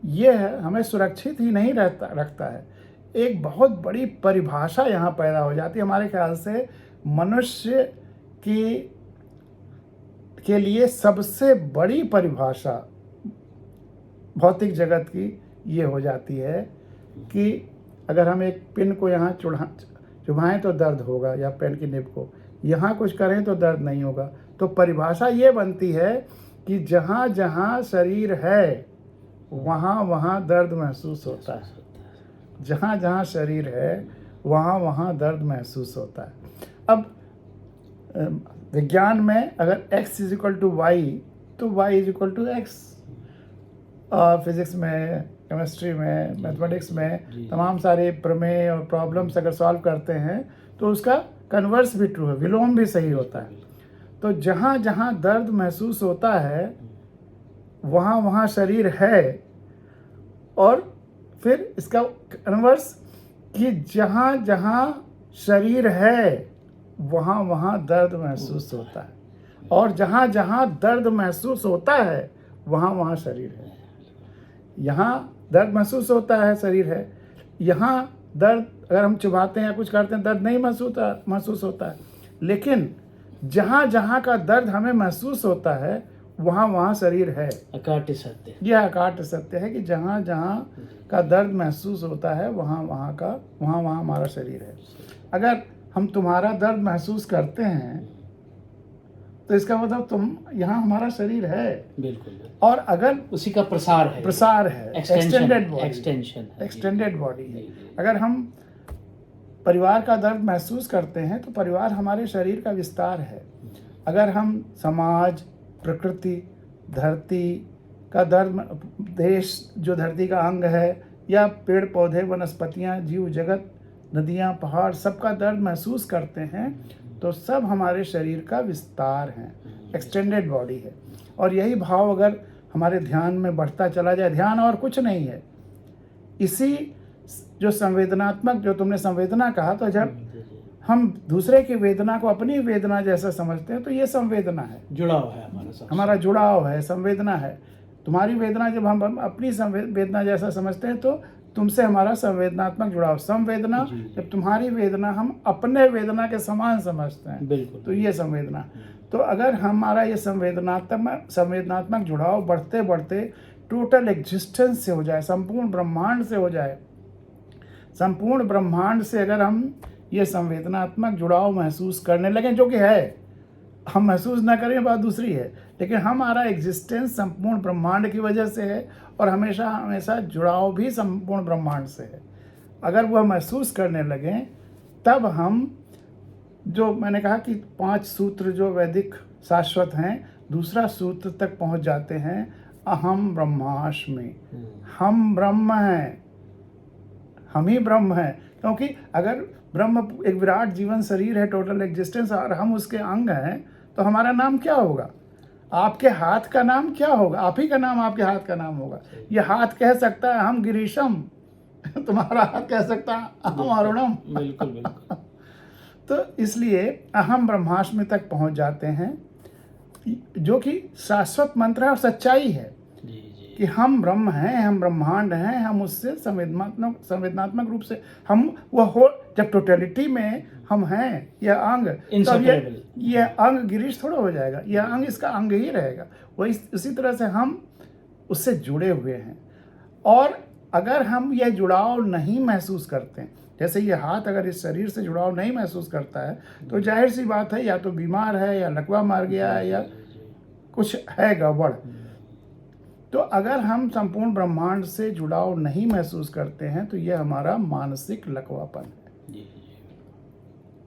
ये है, हमें सुरक्षित ही नहीं रखता है। एक बहुत बड़ी परिभाषा यहाँ पैदा हो जाती है हमारे ख्याल से। मनुष्य के लिए सबसे बड़ी परिभाषा भौतिक जगत की ये हो जाती है कि अगर हम एक पिन को यहाँ चुभाएं तो दर्द होगा, या पेन की निब को यहाँ कुछ करें तो दर्द नहीं होगा। तो परिभाषा ये बनती है कि जहाँ जहाँ शरीर है वहाँ वहाँ दर्द महसूस होता है, जहाँ जहाँ शरीर है वहाँ वहाँ दर्द महसूस होता है। अब विज्ञान में अगर x = y तो y = x, फिजिक्स में, केमिस्ट्री में, मैथमेटिक्स में तमाम सारे प्रमेय और प्रॉब्लम्स अगर सॉल्व करते हैं तो उसका कन्वर्स भी ट्रू है, विलोम भी सही होता है। तो जहाँ जहाँ दर्द महसूस होता है वहाँ वहाँ शरीर है, और फिर इसका कन्वर्स कि जहाँ जहाँ शरीर है वहाँ वहाँ दर्द महसूस होता है, और जहाँ जहाँ दर्द महसूस होता है वहाँ वहाँ शरीर है। यहाँ दर्द महसूस होता है, शरीर है। यहाँ दर्द अगर हम चुभाते हैं या कुछ करते हैं, दर्द नहीं महसूस होता है। लेकिन जहाँ जहाँ का दर्द हमें महसूस होता है वहाँ वहाँ शरीर है। अकाट्य सत्य। यह अकाट्य सत्य है कि जहाँ जहाँ का दर्द महसूस होता है वहाँ वहाँ हमारा शरीर है। अगर हम तुम्हारा दर्द महसूस करते हैं तो इसका मतलब तुम यहाँ हमारा शरीर है। बिल्कुल। और अगर उसी का प्रसार है, एक्सटेंडेड बॉडी, एक्सटेंशन है, एक्सटेंडेड बॉडी है। अगर हम परिवार का दर्द महसूस करते हैं तो परिवार हमारे शरीर का विस्तार है। अगर हम समाज, प्रकृति, धरती का दर्द, देश जो धरती का अंग है, या पेड़ पौधे, वनस्पतियाँ, जीव जगत, नदियाँ, पहाड़, सबका दर्द महसूस करते हैं तो सब हमारे शरीर का विस्तार है, एक्सटेंडेड बॉडी है। और यही भाव अगर हमारे ध्यान में बढ़ता चला जाए, ध्यान और कुछ नहीं है, इसी जो संवेदनात्मक, जो तुमने संवेदना कहा, तो जब हम दूसरे की वेदना को अपनी वेदना जैसा समझते हैं तो ये संवेदना है, जुड़ाव है हमारा जुड़ाव है, संवेदना है। तुम्हारी वेदना जब हम अपनी वेदना जैसा समझते हैं तो तुमसे हमारा संवेदनात्मक जुड़ाव। संवेदना जब तुम्हारी वेदना हम अपने वेदना के समान समझते हैं तो ये संवेदना। तो अगर हमारा ये संवेदनात्मक जुड़ाव बढ़ते बढ़ते टोटल एग्जिस्टेंस से हो जाए, संपूर्ण ब्रह्मांड से हो जाए, संपूर्ण ब्रह्मांड से अगर हम ये संवेदनात्मक जुड़ाव महसूस करने लगें, जो कि है, हम महसूस ना करें बात दूसरी है, लेकिन हमारा एग्जिस्टेंस संपूर्ण ब्रह्मांड की वजह से है और हमेशा हमेशा जुड़ाव भी संपूर्ण ब्रह्मांड से है। अगर वह महसूस करने लगें तब हम, जो मैंने कहा कि 5 सूत्र जो वैदिक शाश्वत हैं, दूसरा सूत्र तक पहुंच जाते हैं, अहम ब्रह्मास्मि, हम ब्रह्म हैं, हम ही ब्रह्म हैं। क्योंकि अगर ब्रह्म एक विराट जीवन शरीर है, टोटल एग्जिस्टेंस, और हम उसके अंग हैं, तो हमारा नाम क्या होगा? आपके हाथ का नाम क्या होगा? आप ही का नाम आपके हाथ का नाम होगा। ये हाथ कह सकता है हम गिरीशम, तुम्हारा हाथ कह सकता है अहम अरुणम। बिल्कुल बिल्कुल। तो इसलिए अहम ब्रह्मास्मि तक पहुंच जाते हैं, जो कि शाश्वत मंत्र है और सच्चाई है कि हम ब्रह्म हैं, हम ब्रह्मांड हैं, हम उससे संवेदनात्मक रूप से हम वह हो, जब टोटलिटी में हम हैं, यह अंग, तो यह अंग गिरीश थोड़ा हो जाएगा, यह अंग इसका अंग ही रहेगा। वही उसी तरह से हम उससे जुड़े हुए हैं। और अगर हम यह जुड़ाव नहीं महसूस करते हैं, जैसे ये हाथ अगर इस शरीर से जुड़ाव नहीं महसूस करता है तो जाहिर सी बात है, या तो बीमार है, या लकवा मार गया है, या कुछ है गड़बड़। तो अगर हम संपूर्ण ब्रह्मांड से जुड़ाव नहीं महसूस करते हैं तो यह हमारा मानसिक लकवापन है।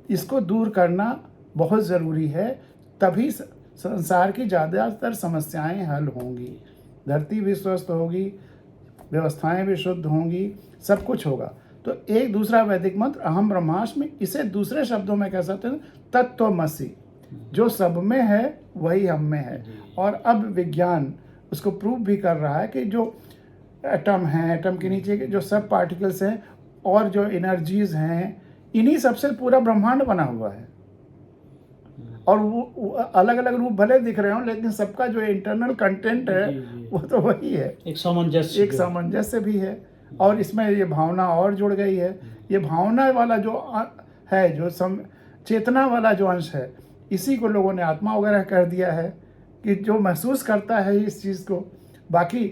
इसको दूर करना बहुत ज़रूरी है, तभी संसार की ज़्यादातर समस्याएं हल होंगी, धरती भी स्वस्थ होगी, व्यवस्थाएं भी शुद्ध होंगी, सब कुछ होगा। तो एक दूसरा वैदिक मंत्र अहम ब्रह्मास्मि, इसे दूसरे शब्दों में कह सकते हैं तत्त्वमसि, जो सब में है वही हम में है। और अब विज्ञान उसको प्रूव भी कर रहा है कि जो एटम हैं, एटम के नीचे के जो सब पार्टिकल्स हैं और जो एनर्जीज हैं, इन्हीं सबसे पूरा ब्रह्मांड बना हुआ है। और वो अलग अलग रूप भले दिख रहे हो, लेकिन सबका जो इंटरनल कंटेंट है वो तो वही है, एक सामंजस्य भी है। और इसमें ये भावना और जुड़ गई है। ये भावना वाला जो है, जो चेतना वाला जो अंश है, इसी को लोगों ने आत्मा वगैरह कर दिया है, कि जो महसूस करता है इस चीज़ को। बाकी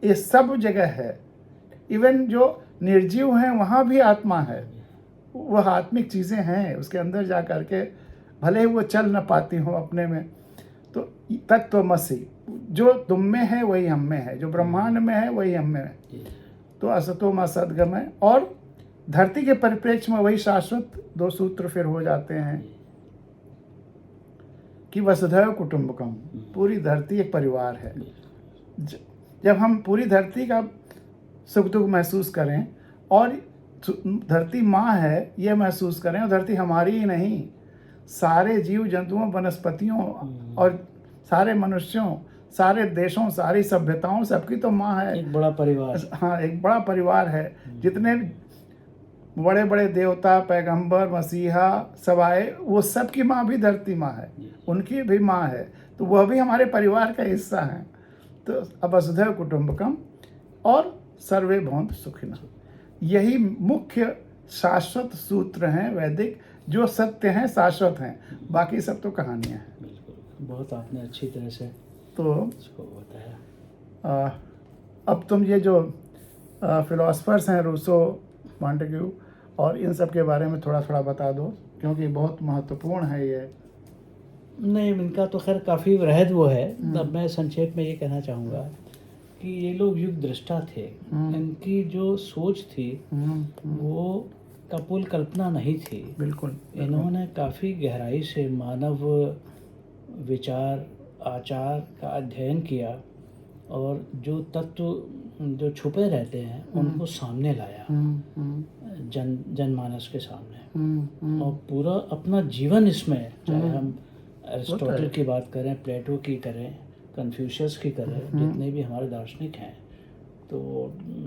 ये सब जगह है, इवन जो निर्जीव हैं वहाँ भी आत्मा है, वह आत्मिक चीज़ें हैं उसके अंदर जा कर के, भले ही वो चल न पाती हों अपने में। तो तत्त्वमसि, जो तुम में है वही हम में है, जो ब्रह्मांड में है वही हम में है। तो असतो मा सद्गमय, और धरती के परिप्रेक्ष्य में वही शाश्वत 2 सूत्र फिर हो जाते हैं कि वसुधैव कुटुंबकम, पूरी धरती एक परिवार है। जब हम पूरी धरती का सुख दुख महसूस करें और धरती माँ है ये महसूस करें, और धरती हमारी ही नहीं, सारे जीव जंतुओं, वनस्पतियों और सारे मनुष्यों, सारे देशों, सारी सभ्यताओं, सबकी तो माँ है। एक बड़ा परिवार। हाँ, एक बड़ा परिवार है। जितने बड़े बड़े देवता, पैगंबर, मसीहा सब आए, वो सब की माँ भी धरती माँ है, उनकी भी माँ है, तो वह भी हमारे परिवार का हिस्सा है। तो अब वसुधैव कुटुंबकम और सर्वे भवन्तु सुखिनः, यही मुख्य शाश्वत सूत्र हैं वैदिक, जो सत्य हैं, शाश्वत हैं। बाकी सब तो कहानियाँ हैं। बिल्कुल, बहुत आपने अच्छी तरह से तो उसको बताया। अब तुम ये जो फिलोसफर्स हैं, रूसो, मॉन्टेग्यू और इन सब के बारे में थोड़ा थोड़ा बता दो, क्योंकि बहुत महत्वपूर्ण है ये। नहीं, इनका तो खैर काफ़ी रहद वो है। अब मैं संक्षेप में ये कहना चाहूँगा कि ये लोग युग दृष्टा थे। इनकी जो सोच थी वो कपोल कल्पना नहीं थी। बिल्कुल। इन्होंने काफ़ी गहराई से मानव विचार, आचार का अध्ययन किया और जो तत्व जो छुपे रहते हैं उनको सामने लाया, जनमानस के सामने, और पूरा अपना जीवन इसमें, चाहे हम अरिस्टोटल की बात करें, प्लेटो की करें, कन्फ्यूशियस की करें, जितने भी हमारे दार्शनिक हैं, तो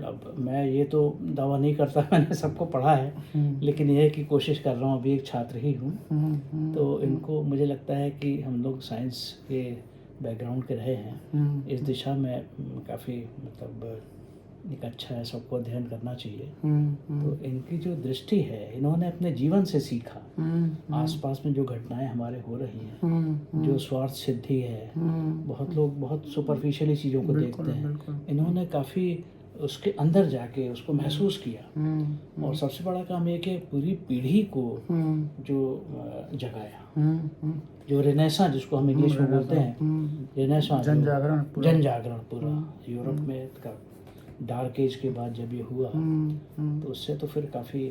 अब मैं ये तो दावा नहीं करता मैंने सबको पढ़ा है, लेकिन यह है कि कोशिश कर रहा हूँ, अभी एक छात्र ही हूँ। तो इनको मुझे लगता है कि हम लोग साइंस के बैकग्राउंड के रहे हैं, इस दिशा में काफ़ी मतलब एक अच्छा है, सबको अध्ययन करना चाहिए। तो इनकी जो दृष्टि है, इन्होंने अपने जीवन से सीखा। आसपास में जो घटनाएं हमारे हो रही हैं, जो स्वार्थ सिद्धि है, बहुत लोग बहुत सुपरफिशियली चीज़ों को देखते हैं, इन्होंने काफ़ी उसके अंदर जाके उसको महसूस किया। और सबसे बड़ा काम ये कि पूरी पीढ़ी को जो जगाया, जो रेनेसा जिसको हम इंग्लिश में बोलते हैं, रेनेसा, जन जागरण पूरा यूरोप में का डार्क एज के बाद जब ये हुआ, तो उससे तो फिर काफ़ी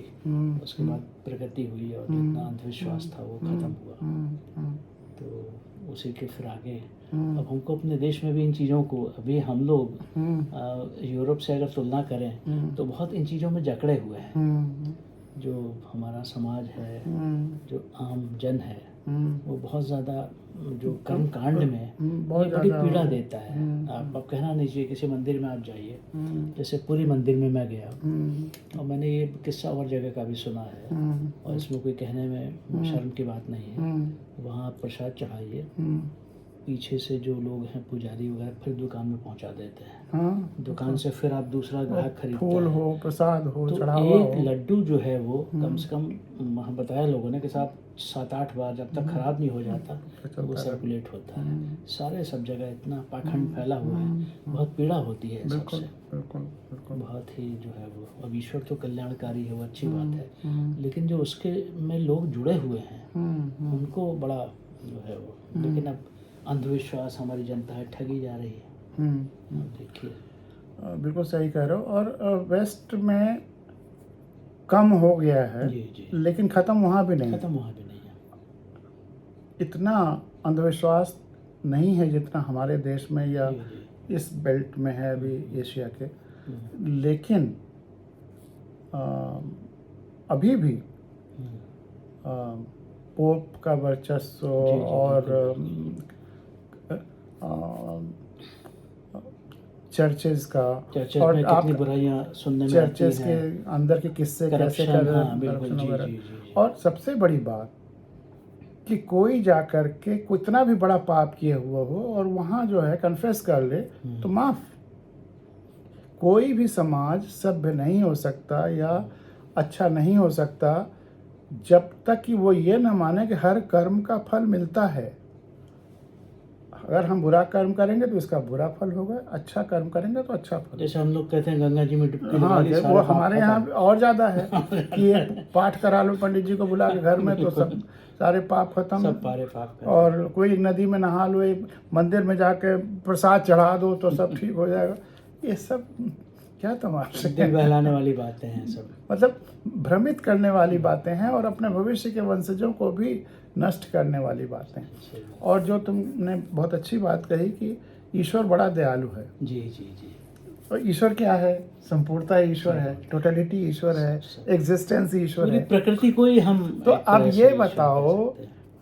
उसके बाद प्रगति हुई और जितना अंधविश्वास था वो ख़त्म हुआ। तो उसी के फिर आगे अब हमको अपने देश में भी इन चीज़ों को, अभी हम लोग यूरोप से अगर तुलना करें तो बहुत इन चीज़ों में जकड़े हुए हैं। जो हमारा समाज है, जो आम जन है, वो बहुत ज़्यादा जो कर्म कांड में ये बड़ी पीड़ा देता है। आप अब कहना नहीं चाहिए, किसी मंदिर में आप जाइए, जैसे पूरी मंदिर में मैं गया और मैंने ये किस्सा और जगह का भी सुना है, और इसमें कोई कहने में शर्म की बात नहीं है। वहाँ आप प्रसाद चढ़ाइए, पीछे से जो लोग हैं पुजारी वगैरह फिर दुकान में पहुंचा देते हैं। दुकान से फिर आप दूसरा ग्राहक खरीदते हैं, फूल हो, प्रसाद हो, तो चढ़ावा हो। एक लड्डू जो है वो कम से कम बताया लोगों ने कि साहब 7-8 बार जब तक खराब नहीं हो जाता तो वो सर्कुलेट होता है। सारे सब जगह इतना पाखंड फैला हुआ है, बहुत पीड़ा होती है सबसे। बहुत ही जो है वो, अब ईश्वर तो कल्याणकारी है, वो अच्छी बात है, लेकिन जो उसके में लोग जुड़े हुए हैं उनको बड़ा जो है वो, लेकिन अब अंधविश्वास हमारी जनता है, ठगी जा रही है। देखिए, बिल्कुल सही कह रहे हो। और वेस्ट में कम हो गया है, जी। लेकिन ख़त्म वहाँ भी नहीं है। इतना अंधविश्वास नहीं है जितना हमारे देश में या इस बेल्ट में है अभी एशिया के। लेकिन अभी भी पोप का वर्चस्व और चर्चेज का, और में कितनी बुराइयां सुनने में आती हैं, चर्चेज के अंदर के किस्से कैसे कर रहे हैं, करप्शन वगैरह। और सबसे बड़ी बात कि कोई जा कर के कितना भी बड़ा पाप किए हुआ हो और वहाँ जो है कन्फेस कर ले तो माफ। कोई भी समाज सभ्य नहीं हो सकता या अच्छा नहीं हो सकता जब तक कि वो ये न माने कि हर कर्म का फल मिलता है। अगर हम बुरा कर्म करेंगे तो इसका बुरा फल होगा, अच्छा कर्म करेंगे तो अच्छा फल। जैसे हम लोग कहते हैं गंगा जी में डुबकी हाँ, लगा दी, वो हमारे यहाँ और ज़्यादा है कि एक पाठ करा लो पंडित जी को बुला के घर में तो सब सारे पाप खत्म, सब सारे पाप। और कोई नदी में नहा लो, एक मंदिर में जाके प्रसाद चढ़ा दो तो सब ठीक हो जाएगा। ये सब क्या तमाशा, दिल बहलाने वाली बातें हैं सब, मतलब भ्रमित करने वाली बातें हैं और अपने भविष्य के वंशजों को भी नष्ट करने वाली बातें। और जो तुमने बहुत अच्छी बात कही कि ईश्वर बड़ा दयालु है। जी। तो ईश्वर क्या है? संपूर्णता ईश्वर है, टोटलिटी ईश्वर है, एग्जिस्टेंस ईश्वर है, प्रकृति को ही हम। तो अब ये बताओ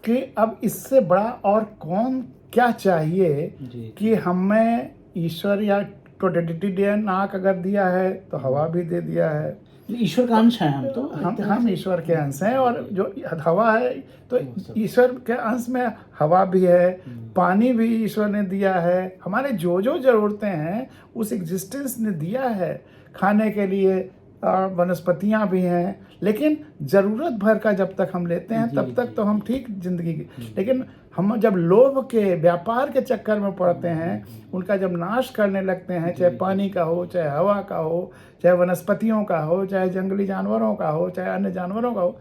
कि अब इससे बड़ा और कौन क्या चाहिए कि हमें ईश्वर या टोटलिटी दे। नाक अगर दिया है तो हवा भी दे दिया है, ईश्वर का अंश है हम तो, हम ईश्वर के अंश हैं। और जो हवा है तो ईश्वर के अंश में हवा भी है, पानी भी ईश्वर ने दिया है, हमारे जो जो ज़रूरतें हैं उस एग्जिस्टेंस ने दिया है। खाने के लिए वनस्पतियाँ भी हैं, लेकिन ज़रूरत भर का जब तक हम लेते हैं तब तक तो हम ठीक ज़िंदगी की, लेकिन हम जब लोभ के व्यापार के चक्कर में पड़ते हैं, उनका जब नाश करने लगते हैं, चाहे पानी का हो, चाहे हवा का हो, चाहे वनस्पतियों का हो, चाहे जंगली जानवरों का हो, चाहे अन्य जानवरों का हो,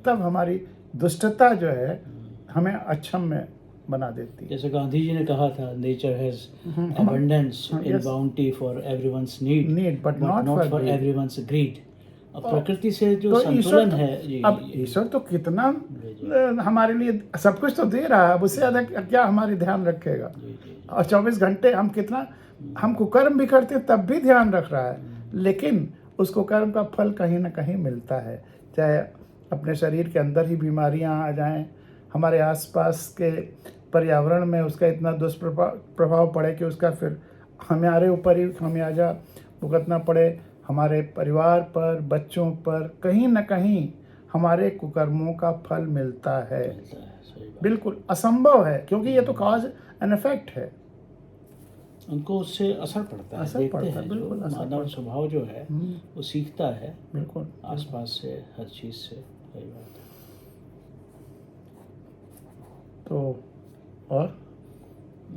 तब हमारी दुष्टता जो है हमें अक्षम में बना देती है। जैसे गांधी जी ने कहा था, nature has abundance in bounty for everyone's need but not not for everyone's greed. अब प्रकृति से जो तो संतुलन ईश्वर है जी, अब ईश्वर तो कितना हमारे लिए सब कुछ तो दे रहा है, अब उससे ज़्यादा क्या हमारी ध्यान रखेगा। और 24 घंटे हम कितना हम कुकर्म भी करते हैं तब भी ध्यान रख रहा है, लेकिन उस कुकर्म का फल कहीं ना कहीं मिलता है, चाहे अपने शरीर के अंदर ही बीमारियां आ जाएं, हमारे आसपास के पर्यावरण में उसका इतना दुष्प्रभाव पड़े कि उसका फिर हमारे ऊपर ही खमियाजा भुगतना पड़े, हमारे परिवार पर, बच्चों पर, कहीं ना कहीं हमारे कुकर्मों का फल मिलता है। बिल्कुल असंभव है, क्योंकि ये तो कॉज एंड इफेक्ट है, उनको उससे असर पड़ता है, देखते पड़ता है, हैं बिल्कुल जो असर मानव पड़ता स्वभाव जो है वो सीखता है बिल्कुल आसपास से, हर चीज़ से। सही बात है। तो और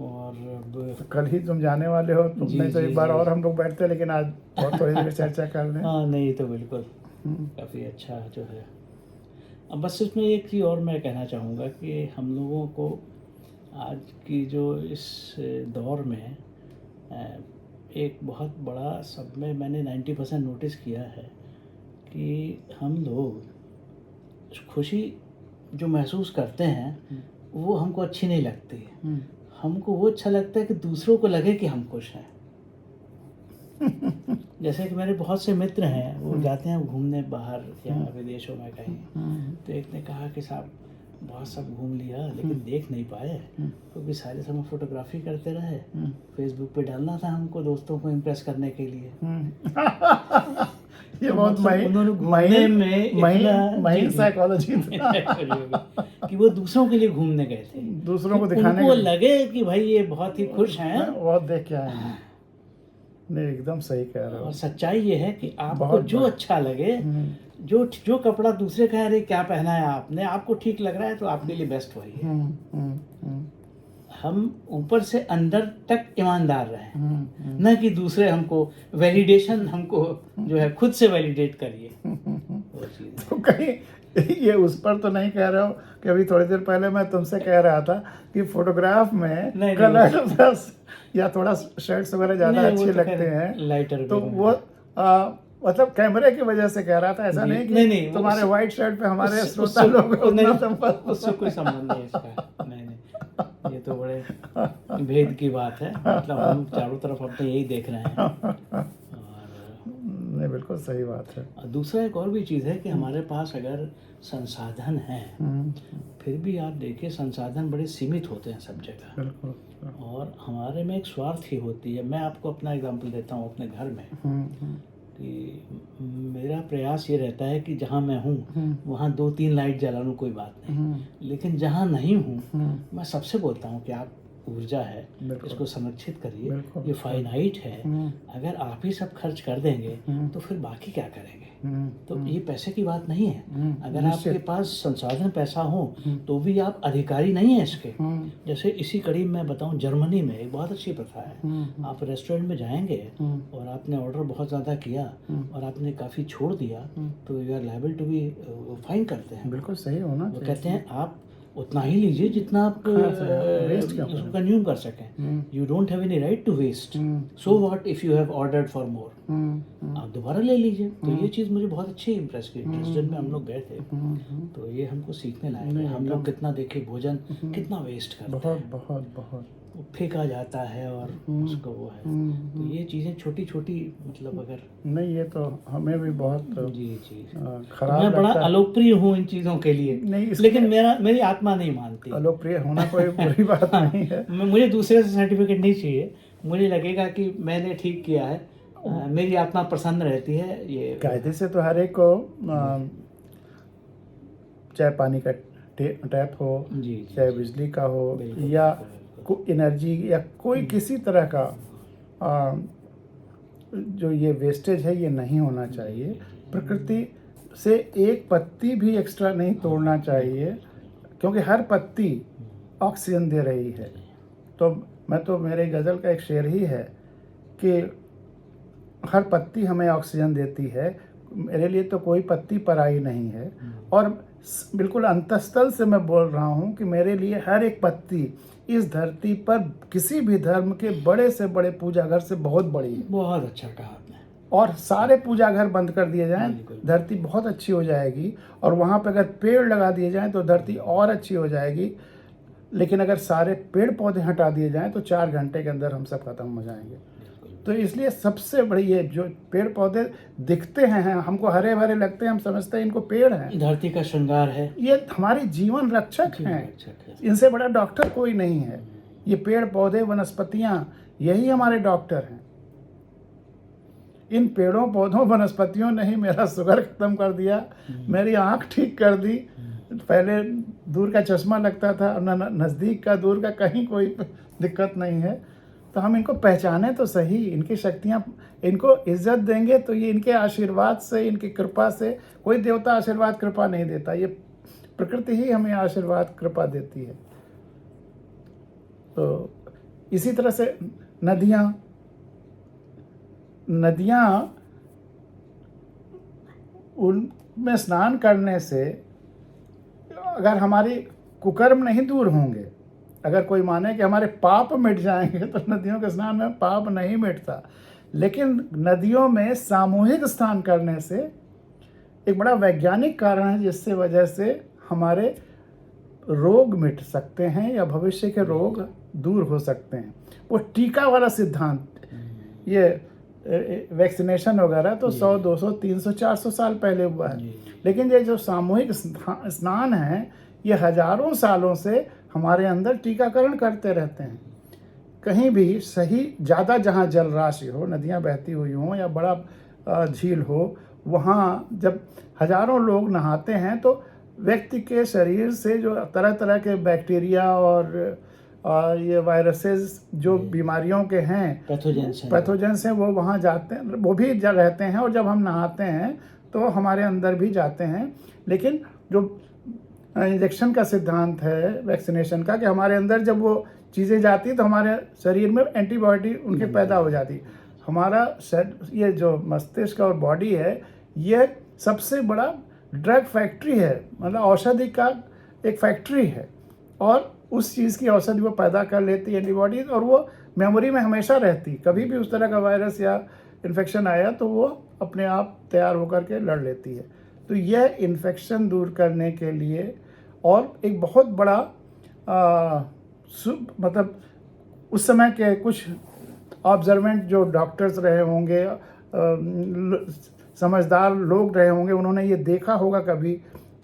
अब कल ही तुम जाने वाले हो, तुमने तो जी, एक बार जी। और हम लोग बैठते, लेकिन आज और थोड़ी देर चर्चा कर लें। हाँ नहीं तो बिल्कुल काफ़ी अच्छा जो है। अब बस इसमें एक चीज़ और मैं कहना चाहूँगा कि हम लोगों को आज की जो इस दौर में एक बहुत बड़ा सब में मैंने 90% नोटिस किया है कि हम लोग खुशी जो महसूस करते हैं वो हमको अच्छी नहीं लगती। हमको वो अच्छा लगता है कि दूसरों को लगे कि हम खुश हैं। जैसे कि मेरे बहुत से मित्र हैं, वो जाते हैं घूमने बाहर या विदेशों में कहीं, तो एक ने कहा कि साहब बहुत सब घूम लिया लेकिन देख नहीं पाए, क्योंकि सारे समय फोटोग्राफी करते रहे, फेसबुक पे डालना था हमको दोस्तों को इम्प्रेस करने के लिए। ये तो बहुत मतलब उन्होंने घूमने में महीन साइकोलॉजी कि वो दूसरों के लिए घूमने गए थे, दूसरों को कि दिखाने उनको के लिए। लगे कि भाई ये बहुत ही खुश हैं। बहुत देख के आए हैं। नहीं, एकदम सही कह रहे हो। और सच्चाई ये है कि आपको बहुत जो अच्छा लगे, जो कपड़ा दूसरे कह रहे क्या पहना है आपने, आपको ठीक लग रहा है तो आपके लिए बेस्ट वही है। हम ऊपर से अंदर तक ईमानदार रहें, न कि दूसरे हमको वैलिडेशन, हमको जो है खुद से वैलिडेट करिए। तो कहीं ये उस पर तो नहीं कह रहे हो कि अभी थोड़ी देर पहले मैं तुमसे कह रहा था कि फोटोग्राफ में कलर या थोड़ा शर्ट्स वगैरह ज़्यादा अच्छे लगते हैं, लाइटर, तो वो मतलब कैमरे की वजह से कह रहा था, ऐसा नहीं कि नहीं, तुम्हारे व्हाइट शर्ट पे हमारे श्रोता लोग उससे कोई संबंध नहीं इसका। नहीं, ये तो बड़े भेद की बात है। मतलब हम चारों तरफ अपने यही देख रहे हैं। नहीं, बिल्कुल सही बात है। और दूसरा एक और भी चीज़ है कि हमारे पास अगर संसाधन हैं, फिर भी आप देखिए संसाधन बड़े सीमित होते हैं सब जगह, बिल्कुल। और हमारे में एक स्वार्थ ही होती है। मैं आपको अपना एग्जांपल देता हूँ अपने घर में, कि मेरा प्रयास ये रहता है कि जहाँ मैं हूँ वहाँ 2-3 लाइट जला लूँ, कोई बात नहीं, लेकिन जहाँ नहीं हूँ मैं सबसे बोलता हूँ कि आप ऊर्जा है, इसको संरक्षित करिए, ये फाइनाइट है, अगर आप ही सब खर्च कर देंगे तो फिर बाकी क्या करेंगे। तो ये पैसे की बात नहीं है। अगर आपके पास संसाधन पैसा हो तो भी आप अधिकारी नहीं है इसके। जैसे इसी कड़ी में मैं बताऊं, जर्मनी में एक बहुत अच्छी प्रथा है। आप रेस्टोरेंट में जाएंगे और आपने ऑर्डर बहुत ज़्यादा किया और आपने काफ़ी छोड़ दिया, तो you are liable to be fine करते हैं। बिल्कुल सही होना वो कहते हैं आप उतना ही लीजिए जितना आप कंज्यूम कर सकें। You don't have any right to waste, so what if you have ordered for more, आप दोबारा ले लीजिए। तो ये चीज़ मुझे बहुत अच्छी इम्प्रेस की। ड्रेसडन में हम लोग गए थे, तो ये हमको सीखने लायक है। हम लोग कितना देखे भोजन कितना वेस्ट करते हैं, बहुत फेंका जाता है और उसको वो है। तो ये चीज़ें छोटी छोटी, मतलब अगर नहीं, ये तो हमें भी बहुत जी खराब मैं बड़ा लगता है। अलोकप्रिय हूँ इन चीज़ों के लिए, नहीं, लेकिन मेरी आत्मा नहीं मानती। अलोकप्रिय होना कोई बुरी बात नहीं है। मुझे दूसरे से सर्टिफिकेट नहीं चाहिए, मुझे लगेगा कि मैंने ठीक किया है, मेरी आत्मा प्रसन्न रहती है। ये कायदे से तो हर एक को चाहे पानी का टैप हो, चाहे बिजली का हो, या एनर्जी या कोई किसी तरह का जो ये वेस्टेज है ये नहीं होना चाहिए। प्रकृति से एक पत्ती भी एक्स्ट्रा नहीं तोड़ना चाहिए, क्योंकि हर पत्ती ऑक्सीजन दे रही है। तो मैं तो मेरे गज़ल का एक शेर ही है कि हर पत्ती हमें ऑक्सीजन देती है, मेरे लिए तो कोई पत्ती पराई नहीं है। और बिल्कुल अंतःस्थल से मैं बोल रहा हूँ कि मेरे लिए हर एक पत्ती इस धरती पर किसी भी धर्म के बड़े से बड़े पूजा घर से बहुत बड़ी है। बहुत अच्छा कहा आपने। और सारे पूजा घर बंद कर दिए जाएं, बिल्कुल। धरती बहुत अच्छी हो जाएगी। और वहाँ पे अगर पेड़ लगा दिए जाएं तो धरती और अच्छी हो जाएगी। लेकिन अगर सारे पेड़ पौधे हटा दिए जाएं तो 4 घंटे के अंदर हम सब खत्म हो जाएंगे। तो इसलिए सबसे बड़ी ये जो पेड़ पौधे दिखते हैं हमको हरे भरे लगते हैं, हम समझते हैं इनको पेड़ हैं, धरती का श्रृंगार है, ये हमारी जीवन रक्षक हैं। रक्षक है। इनसे बड़ा डॉक्टर कोई नहीं है। ये पेड़ पौधे वनस्पतियां यही हमारे डॉक्टर हैं। इन पेड़ों पौधों वनस्पतियों ने ही मेरा शुगर खत्म कर दिया, मेरी आंख ठीक कर दी। पहले दूर का चश्मा लगता था, नज़दीक का दूर का कहीं कोई दिक्कत नहीं है। तो हम इनको पहचाने तो सही, इनकी शक्तियाँ, इनको इज्जत देंगे तो ये इनके आशीर्वाद से, इनकी कृपा से। कोई देवता आशीर्वाद कृपा नहीं देता, ये प्रकृति ही हमें आशीर्वाद कृपा देती है। तो इसी तरह से नदियाँ उनमें स्नान करने से अगर हमारी कुकर्म नहीं दूर होंगे, अगर कोई माने कि हमारे पाप मिट जाएंगे, तो नदियों के स्नान में पाप नहीं मिटता। लेकिन नदियों में सामूहिक स्नान करने से एक बड़ा वैज्ञानिक कारण है, जिससे वजह से हमारे रोग मिट सकते हैं या भविष्य के रोग दूर हो सकते हैं। वो टीका वाला सिद्धांत, ये वैक्सीनेशन वगैरह तो 100, 200, 300, 400 साल पहले हुआ है। लेकिन ये जो सामूहिक स्नान है, ये हजारों सालों से हमारे अंदर टीकाकरण करते रहते हैं। कहीं भी सही ज़्यादा जहाँ जल राशि हो, नदियाँ बहती हुई हों या बड़ा झील हो, वहाँ जब हजारों लोग नहाते हैं तो व्यक्ति के शरीर से जो तरह तरह के बैक्टीरिया और ये वायरसेस जो बीमारियों के हैं, पैथोजेंस हैं, वो वहाँ जाते हैं, वो भी रहते हैं। और जब हम नहाते हैं तो हमारे अंदर भी जाते हैं। लेकिन जो इंजेक्शन का सिद्धांत है वैक्सीनेशन का, कि हमारे अंदर जब वो चीज़ें जाती तो हमारे शरीर में एंटीबॉडी उनके पैदा हो जाती। हमारा ये जो मस्तिष्क और बॉडी है, ये सबसे बड़ा ड्रग फैक्ट्री है, मतलब औषधि का एक फैक्ट्री है। और उस चीज़ की औषधि वो पैदा कर लेती है एंटीबॉडी, और वो मेमोरी में हमेशा रहती। कभी भी उस तरह का वायरस या इन्फेक्शन आया तो वो अपने आप तैयार होकर के लड़ लेती है। तो यह इन्फेक्शन दूर करने के लिए और एक बहुत बड़ा मतलब उस समय के कुछ ऑब्जर्वेंट जो डॉक्टर्स रहे होंगे, समझदार लोग रहे होंगे, उन्होंने ये देखा होगा, कभी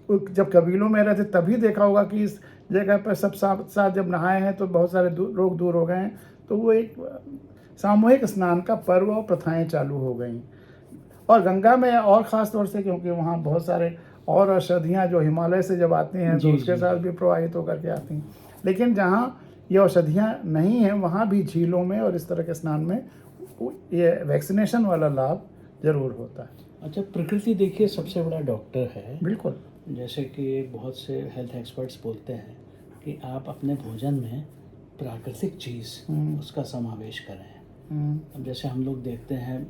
जब कबीलों में रहते तभी देखा होगा कि इस जगह पर सब साथ जब नहाए हैं तो बहुत सारे रोग दूर हो गए हैं। तो वो एक सामूहिक स्नान का पर्व और प्रथाएं चालू हो गई। और गंगा में और ख़ास तौर से, क्योंकि वहाँ बहुत सारे और औषधियाँ जो हिमालय से जब आती हैं तो उसके साथ भी प्रवाहित होकर के आती हैं। लेकिन जहाँ ये औषधियाँ नहीं हैं, वहाँ भी झीलों में और इस तरह के स्नान में ये वैक्सीनेशन वाला लाभ ज़रूर होता है। अच्छा, प्रकृति देखिए सबसे बड़ा डॉक्टर है। बिल्कुल। जैसे कि बहुत से हेल्थ एक्सपर्ट्स बोलते हैं कि आप अपने भोजन में प्राकृतिक चीज़ उसका समावेश करें। अब जैसे हम लोग देखते हैं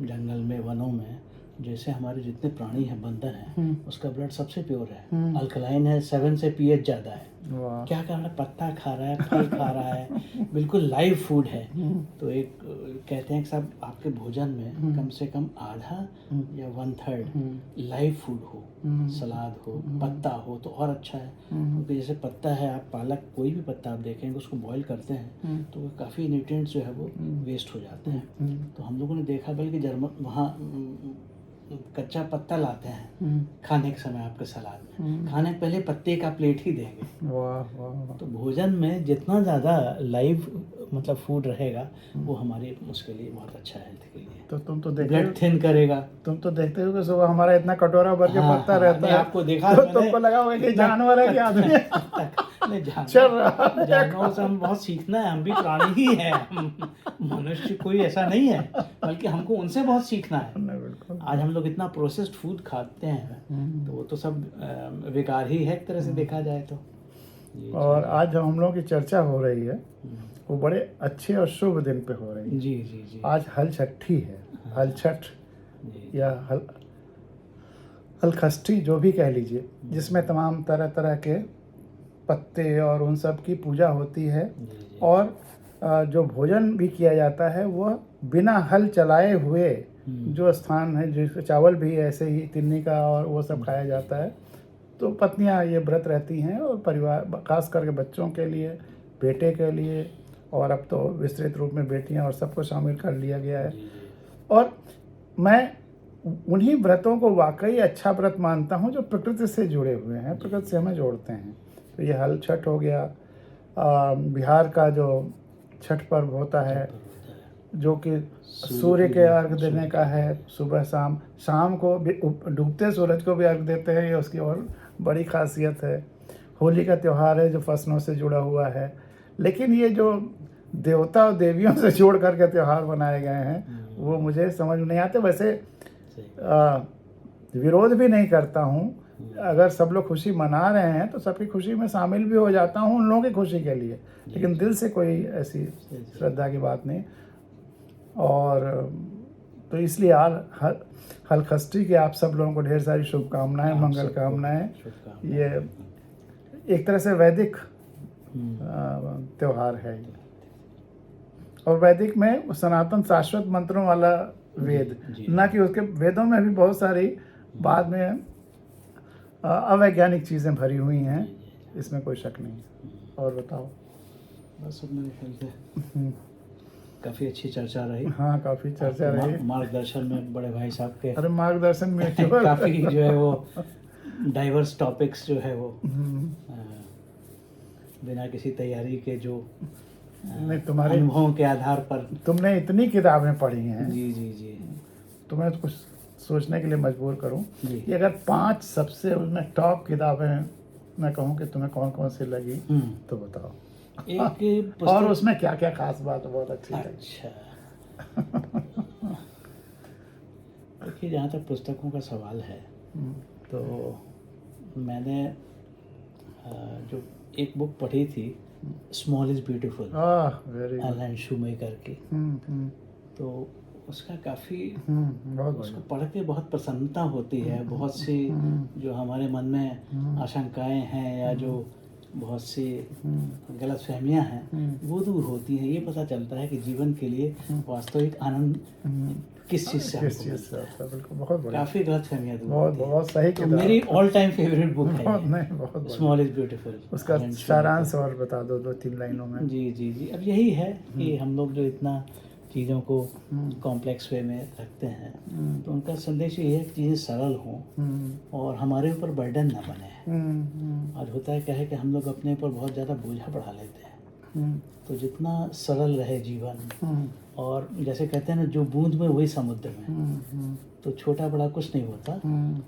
जंगल में, वनों में, जैसे हमारे जितने प्राणी हैं, बंदर हैं, उसका ब्लड सबसे प्योर है, अल्कलाइन है, 7 से pH ज़्यादा है। क्या कारण है? पत्ता खा रहा है, फल खा रहा है, बिल्कुल लाइव फूड है। तो एक कहते हैं कि साहब आपके भोजन में कम से कम आधा या 1/3 लाइव फूड हो, सलाद हो, पत्ता हो तो और अच्छा है। क्योंकि जैसे पत्ता है, आप पालक, कोई भी पत्ता आप देखेंगे, उसको बॉईल करते हैं तो काफ़ी न्यूट्रिएंट्स जो है वो वेस्ट हो जाते हैं। तो हम लोगों ने देखा, बल्कि वहाँ कच्चा पत्ता लाते हैं खाने के समय आपके सलाद में, खाने के पहले पत्ते का प्लेट ही देंगे। वाह वाह। तो भोजन में जितना ज़्यादा लाइव मतलब फूड रहेगा वो हमारे उसके लिए बहुत अच्छा है, हेल्थ के लिए। तो तुम तो देखते ब्लड थिन करेगा। तुम तो देखते हो कि सुबह हमारा इतना कटोरा भर के हाँ, पत्ता हाँ, रहता नहीं, है, आपको देखा तो मैंने। तुमको लगा होगा कि जानवर है कि आदमी है। नहीं, चल रहा है। जानवरों से हम बहुत सीखना है, हम भी प्राणी ही हैं, हम मनुष्य कोई ऐसा नहीं है, बल्कि हमको उनसे बहुत सीखना है। नहीं, बिल्कुल। आज हम लोग इतना प्रोसेस्ड फूड खाते हैं, तो वो तो सब बेकार ही है एक तरह से देखा जाए तो। और आज जो हम लोगों की चर्चा हो रही है वो बड़े अच्छे और शुभ दिन पे हो रही है। जी जी जी। आज हलछठी है, हलछठ जी। या हलखष्ठी जो भी कह लीजिए, जिसमें तमाम तरह तरह के पत्ते और उन सब की पूजा होती है। जी। और जो भोजन भी किया जाता है वह बिना हल चलाए हुए जो स्थान है, जिस चावल भी ऐसे ही तिन्नी का और वो सब खाया जाता है। तो पत्नियां ये व्रत रहती हैं और परिवार, खास करके बच्चों के लिए, बेटे के लिए, और अब तो विस्तृत रूप में बेटियां और सबको शामिल कर लिया गया है। और मैं उन्हीं व्रतों को वाकई अच्छा व्रत मानता हूं जो प्रकृति से जुड़े हुए हैं, प्रकृति से हमें जोड़ते हैं। तो ये हल छठ हो गया। बिहार का जो छठ पर्व होता है जो कि सूर्य के अर्घ देने का है, सुबह शाम, शाम को भी डूबते सूरज को भी अर्घ देते हैं, ये उसकी और बड़ी खासियत है। होली का त्यौहार है जो फसलों से जुड़ा हुआ है, लेकिन ये जो देवता और देवियों से जोड़ करके त्यौहार बनाए गए हैं वो मुझे समझ में नहीं आते। वैसे विरोध भी नहीं करता हूँ, अगर सब लोग खुशी मना रहे हैं तो सबकी खुशी में शामिल भी हो जाता हूँ उन लोगों की खुशी के लिए, लेकिन दिल से कोई ऐसी श्रद्धा की बात नहीं। और तो इसलिए हलखष्ठी की आप सब लोगों को ढेर सारी शुभकामनाएं, मंगल कामनाएं। ये एक तरह से वैदिक त्यौहार है, और वैदिक में सनातन शाश्वत मंत्रों वाला वेद, ना कि उसके वेदों में भी बहुत सारी बाद में अवैज्ञानिक चीज़ें भरी हुई हैं, इसमें कोई शक नहीं। और बताओ। बस सब मेरे ख्याल से काफ़ी अच्छी चर्चा रही। हाँ, काफ़ी चर्चा रही। मार्गदर्शन में बड़े भाई साहब के, अरे मार्गदर्शन में काफ़ी जो है वो डाइवर्स टॉपिक्स जो है वो बिना किसी तैयारी के जो नहीं, तुम्हारे अनुभवों के आधार पर। तुमने इतनी किताबें पढ़ी हैं। जी जी जी। तुम्हें तो कुछ सोचने के लिए मजबूर करूं जी। कि अगर 5 सबसे उनमें टॉप किताबें मैं कहूं कि तुम्हें कौन कौन सी लगी तो बताओ। एक और उसमें क्या क्या खास बात बहुत अच्छी लगी। अच्छा देखिए, जहाँ तक पुस्तकों का सवाल है तो मैंने जो एक बुक पढ़ी थी, small is beautiful, very Alan Schumacher की, तो उसका काफ़ी उसको पढ़ के बहुत प्रसन्नता होती है। बहुत सी जो हमारे मन में आशंकाएं हैं या जो बहुत सी गलतफहमियां हैं वो दूर होती हैं। ये पता चलता है कि जीवन के लिए वास्तविक आनंद किस चीज़ से आता है। बिल्कुल, बहुत बढ़िया। काफ़ी गलतफहमियां दूर बहुत होती हैं। बहुत सही तो किताब। मेरी ऑल टाइम फेवरेट बुक है बहुत स्मॉल इज़ ब्यूटीफुल। उसका सारांश और बता दो 2-3 लाइनों में। जी जी जी। अब यही है कि हम लोग जो इतना चीज़ों को कॉम्प्लेक्स वे में रखते हैं, तो उनका संदेश ये है कि चीज़ें सरल हों और हमारे ऊपर बर्डन ना बने। आज होता है क्या है कि हम लोग अपने ऊपर बहुत ज़्यादा बोझा बढ़ा लेते हैं। तो जितना सरल रहे जीवन, और जैसे कहते हैं ना, जो बूंद में वही समुद्र में, तो छोटा बड़ा कुछ नहीं होता।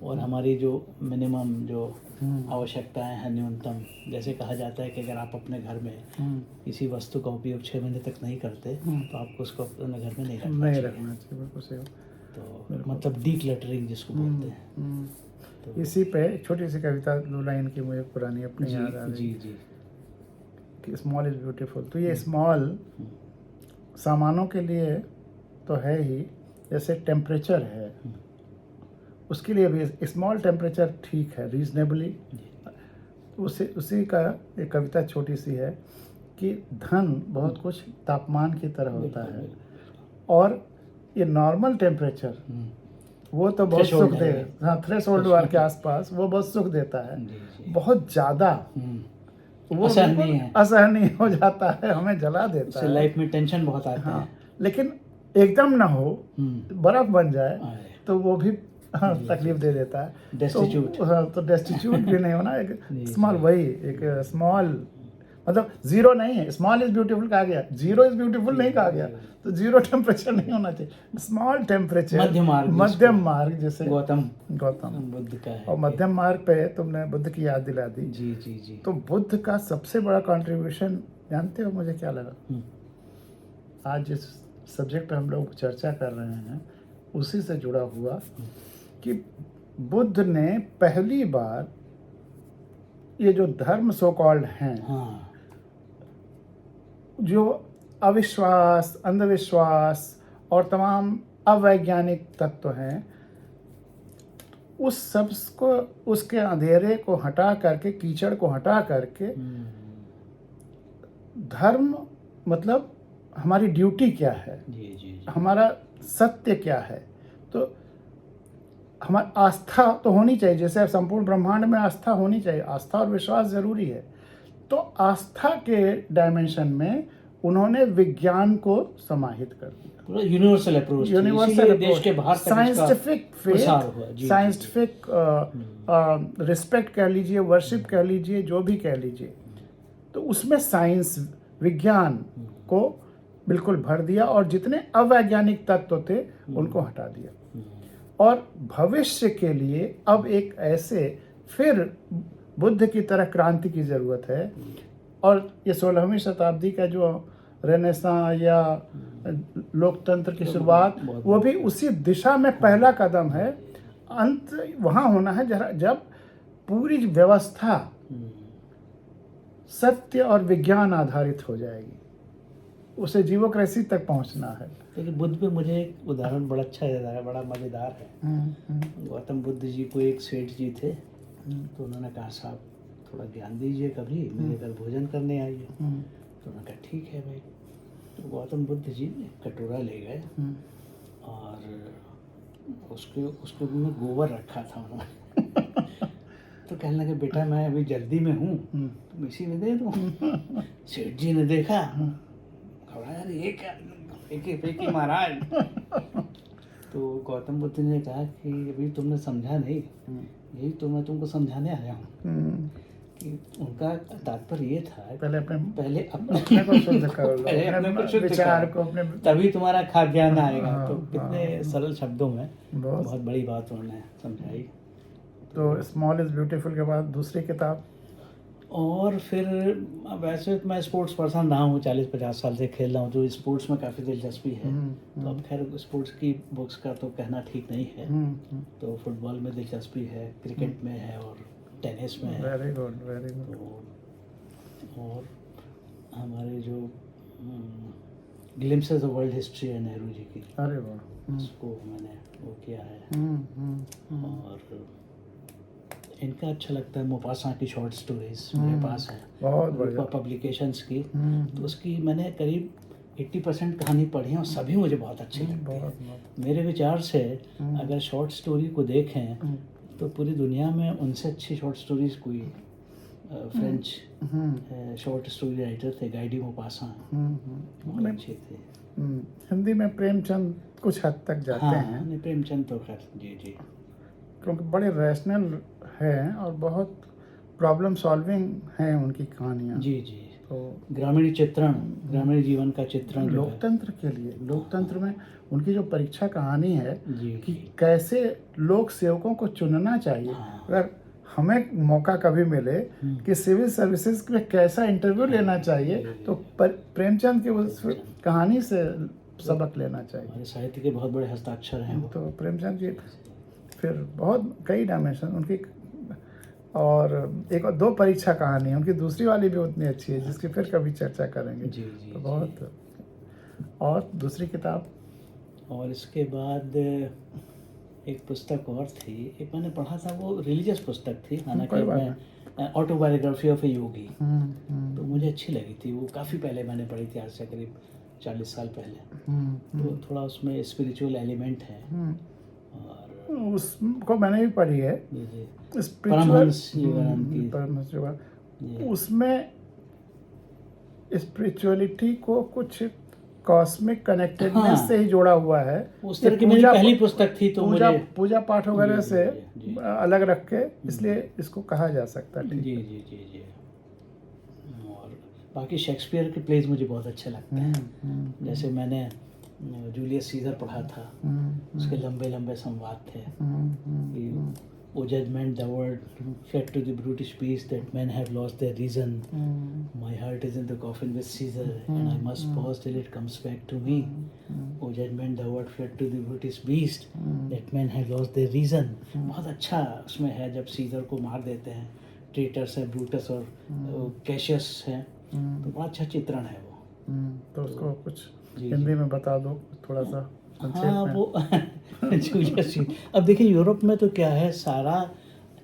और हमारी जो मिनिमम जो आवश्यकताएं हैं, न्यूनतम, जैसे कहा जाता है कि अगर आप अपने घर में किसी वस्तु का उपयोग 6 महीने तक नहीं करते तो आपको उसको अपने घर में नहीं रखना चाहिए। बिल्कुल सही। तो मतलब डीक्लटरिंग जिसको बोलते हैं। तो इसी पे एक छोटी सी कविता 2 लाइन की मुझे पुरानी अपनी याद आ रही। जी जी। कि स्मॉल इज़ ब्यूटीफुल। तो ये स्मॉल सामानों के लिए तो है ही, जैसे टेम्परेचर है उसके लिए भी स्मॉल टेम्परेचर ठीक है, रीजनेबली। उसी का एक कविता छोटी सी है कि धन बहुत कुछ तापमान की तरह होता है, और ये नॉर्मल टेम्परेचर वो तो बहुत सुख दे, हाँ, थ्रेशोल्ड वाले के आसपास वो बहुत सुख देता है। बहुत ज़्यादा वो असहनीय हो जाता है, हमें जला देता है। लाइफ में टेंशन बहुत आता है। लेकिन एकदम ना हो, बर्फ बन जाए तो वो भी तकलीफ दे देता है। डेस्टिट्यूट। तो डेस्टिट्यूट भी नहीं होना, एक स्मॉल, वही एक स्मॉल मतलब जीरो नहीं है, स्मॉल इज ब्यूटीफुल कहा गया, जीरो इज ब्यूटीफुल नहीं कहा गया, तो जीरो टेम्परेचर नहीं होना चाहिए, स्मॉल टेम्परेचर, मध्यम मार्ग जैसे गौतम बुद्ध का है। और मध्यम मार्ग पे तुमने बुद्ध की याद दिला दी। जी जी जी। तो बुद्ध का सबसे बड़ा कंट्रीब्यूशन जानते हो मुझे क्या लगा? आज जिस सब्जेक्ट पे हम लोग चर्चा कर रहे हैं उसी से जुड़ा हुआ कि बुद्ध ने पहली बार ये जो धर्म सो कॉल्ड हैं, हाँ, जो अविश्वास, अंधविश्वास और तमाम अवैज्ञानिक तत्व हैं, उस सब को, उसके अंधेरे को हटा करके, कीचड़ को हटा करके, धर्म मतलब हमारी ड्यूटी क्या है, जी जी, हमारा सत्य क्या है, तो हमारी आस्था तो होनी चाहिए, जैसे संपूर्ण ब्रह्मांड में आस्था होनी चाहिए, आस्था और विश्वास जरूरी है। तो आस्था के डायमेंशन में उन्होंने विज्ञान को समाहित कर दिया, पूरा यूनिवर्सल अप्रोच, यूनिवर्सल देश के बाहर तक साइंटिफिक प्रसार हुआ। जी, साइंटिफिक रिस्पेक्ट कह लीजिए, वर्शिप कह लीजिए, जो भी कह लीजिए, तो उसमें साइंस, विज्ञान को बिल्कुल भर दिया और जितने अवैज्ञानिक तत्व थे उनको हटा दिया। और भविष्य के लिए अब एक ऐसे फिर बुद्ध की तरह क्रांति की ज़रूरत है। और ये 16वीं शताब्दी का जो रेनेसां या लोकतंत्र की शुरुआत, वो भी उसी दिशा में पहला कदम है। अंत वहाँ होना है जब पूरी व्यवस्था सत्य और विज्ञान आधारित हो जाएगी, उसे जीवोक्रेसी तक पहुंचना है। लेकिन बुद्ध पे मुझे एक उदाहरण बड़ा अच्छा याद आया, बड़ा मज़ेदार है। गौतम बुद्ध जी को एक सेठ जी थे, तो उन्होंने कहा साहब थोड़ा ज्ञान दीजिए, कभी मेरे घर भोजन करने आइए। तो उन्होंने कहा ठीक है भाई। तो गौतम बुद्ध जी ने कटोरा ले गए और उसके में गोबर रखा था उन्होंने। तो कहने लगे बेटा मैं अभी जल्दी में हूँ, तुम इसी में दे दो। सेठ जी ने देखा, यार ये क्या, फेंकी महाराज। तो गौतम बुद्ध ने कहा कि अभी तुमने समझा नहीं, यही तो मैं तुमको समझाने आया हूँ। कि उनका तात्पर्य ये था पहले अपने को शुद्ध करो, अपने विचार को अपने, तभी तुम्हारा खाद्यान्न आएगा। तो कितने सरल शब्दों में बहुत बड़ी बात उन्होंने समझाई। तो स्मॉल इज ब्यूटीफुल के बाद दूसरी किताब, और फिर वैसे तो मैं स्पोर्ट्स पर्सन रहा हूँ, 40-50 साल से खेल रहा हूँ, तो स्पोर्ट्स में काफ़ी दिलचस्पी है। तो अब खैर स्पोर्ट्स की बुक्स का तो कहना ठीक नहीं है। तो फुटबॉल में दिलचस्पी है, क्रिकेट में है और टेनिस में है। Very good, very good. और हमारे जो ग्लिम्पसेस ऑफ वर्ल्ड हिस्ट्री है नेहरू जी की, अरे वाह, उसको मैंने वो किया है। और इनका अच्छा लगता है मोपासां की शॉर्ट स्टोरीज मेरे पास है, बहुत बढ़िया पब्लिकेशंस की। तो उसकी मैंने करीब 80% कहानी पढ़ी है और सभी मुझे बहुत अच्छी लगती है। मेरे विचार से अगर शॉर्ट स्टोरी को देखें तो पूरी दुनिया में उनसे अच्छी शॉर्ट स्टोरीज कोई फ्रेंच शॉर्ट स्टोरी राइटर थे, गाई डी मोपासां, बहुत अच्छे थे। हिंदी में प्रेमचंद कुछ हद तक जाते हैं। नहीं, प्रेमचंद तो खैर जी जी, क्योंकि बड़े रैशनल हैं और बहुत प्रॉब्लम सॉल्विंग हैं उनकी कहानियाँ। जी जी। तो ग्रामीण चित्रण, ग्रामीण जीवन का चित्रण, लोकतंत्र के लिए, लोकतंत्र में उनकी जो परीक्षा कहानी है जी, कि कैसे लोक सेवकों को चुनना चाहिए। अगर हमें मौका कभी मिले कि सिविल सर्विसेज में कैसा इंटरव्यू लेना चाहिए, तो प्रेमचंद की उस कहानी से सबक लेना चाहिए। हमारे साहित्य के बहुत बड़े हस्ताक्षर हैं वो। तो प्रेमचंद जी फिर बहुत कई डायमेंशन उनकी, और एक और 2 परीक्षा कहानी है उनकी, दूसरी वाली भी उतनी अच्छी है जिसकी फिर कभी चर्चा करेंगे। जी जी, तो बहुत। और दूसरी किताब, और इसके बाद एक पुस्तक और थी, एक मैंने पढ़ा था, वो रिलीजियस पुस्तक थी, हालांकि मैं ऑटोबायोग्राफी ऑफ ए योगी, तो मुझे अच्छी लगी थी। वो काफ़ी पहले मैंने पढ़ी थी, आज से करीब 40 साल पहले। तो थोड़ा उसमें स्पिरिचुअल एलिमेंट है। और उसको मैंने भी पढ़ी है, परमहंस उसमें स्पिरिचुअलिटी को कुछ कॉस्मिक कनेक्टेडनेस से ही जोड़ा हुआ है। उस तरह की मेरी पहली पुस्तक थी, तो पूजा पाठ वगैरह से अलग रख के, इसलिए इसको कहा जा सकता है। जी जी जी जी। और बाकी शेक्सपियर के प्लेज मुझे बहुत अच्छे लगते हैं। जैसे मैंने जूलियस सीजर पढ़ा था, उसके लंबे लंबे संवाद थे कि O judgment, the word said to the brutish beast that men have lost their reason. My heart is in the coffin with Caesar, and I must pause till it comes back to me. O judgment, the word said to the brutish beast that men have lost their reason. बहुत अच्छा उसमें है जब scissor को मार देते हैं, traitors है, ब्रूटस और कैशियस है, तो बड़ा अच्छा चित्रण है वो। तो उसको कुछ जी, हिंदी में बता दो थोड़ा सा संक्षेप हाँ में। वो जूलियस सीजर। अब देखिए यूरोप में तो क्या है, सारा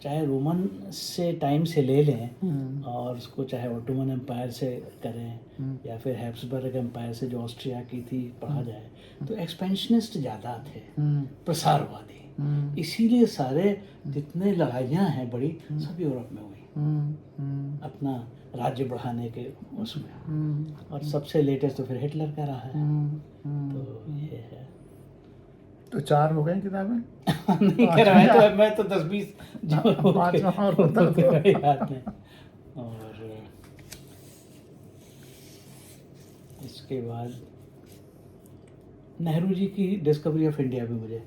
चाहे रोमन से टाइम से ले लें और उसको चाहे ऑटोमन एम्पायर से करें या फिर हैब्सबर्ग एम्पायर से जो ऑस्ट्रिया की थी पढ़ा जाए, तो एक्सपेंशनिस्ट ज़्यादा थे, प्रसारवादी। इसीलिए सारे जितने लड़ाइयाँ हैं बड़ी सब यूरोप में हुई अपना राज्य बढ़ाने के उसमें। और सबसे लेटेस्ट तो फिर हिटलर का रहा है। तो ये है। तो 4 हो गए किताबें? नहीं कर रहा है, मैं तो 10-20 जो 5 और बता दो। याद नहीं। और इसके बाद नेहरू जी की डिस्कवरी ऑफ इंडिया भी मुझे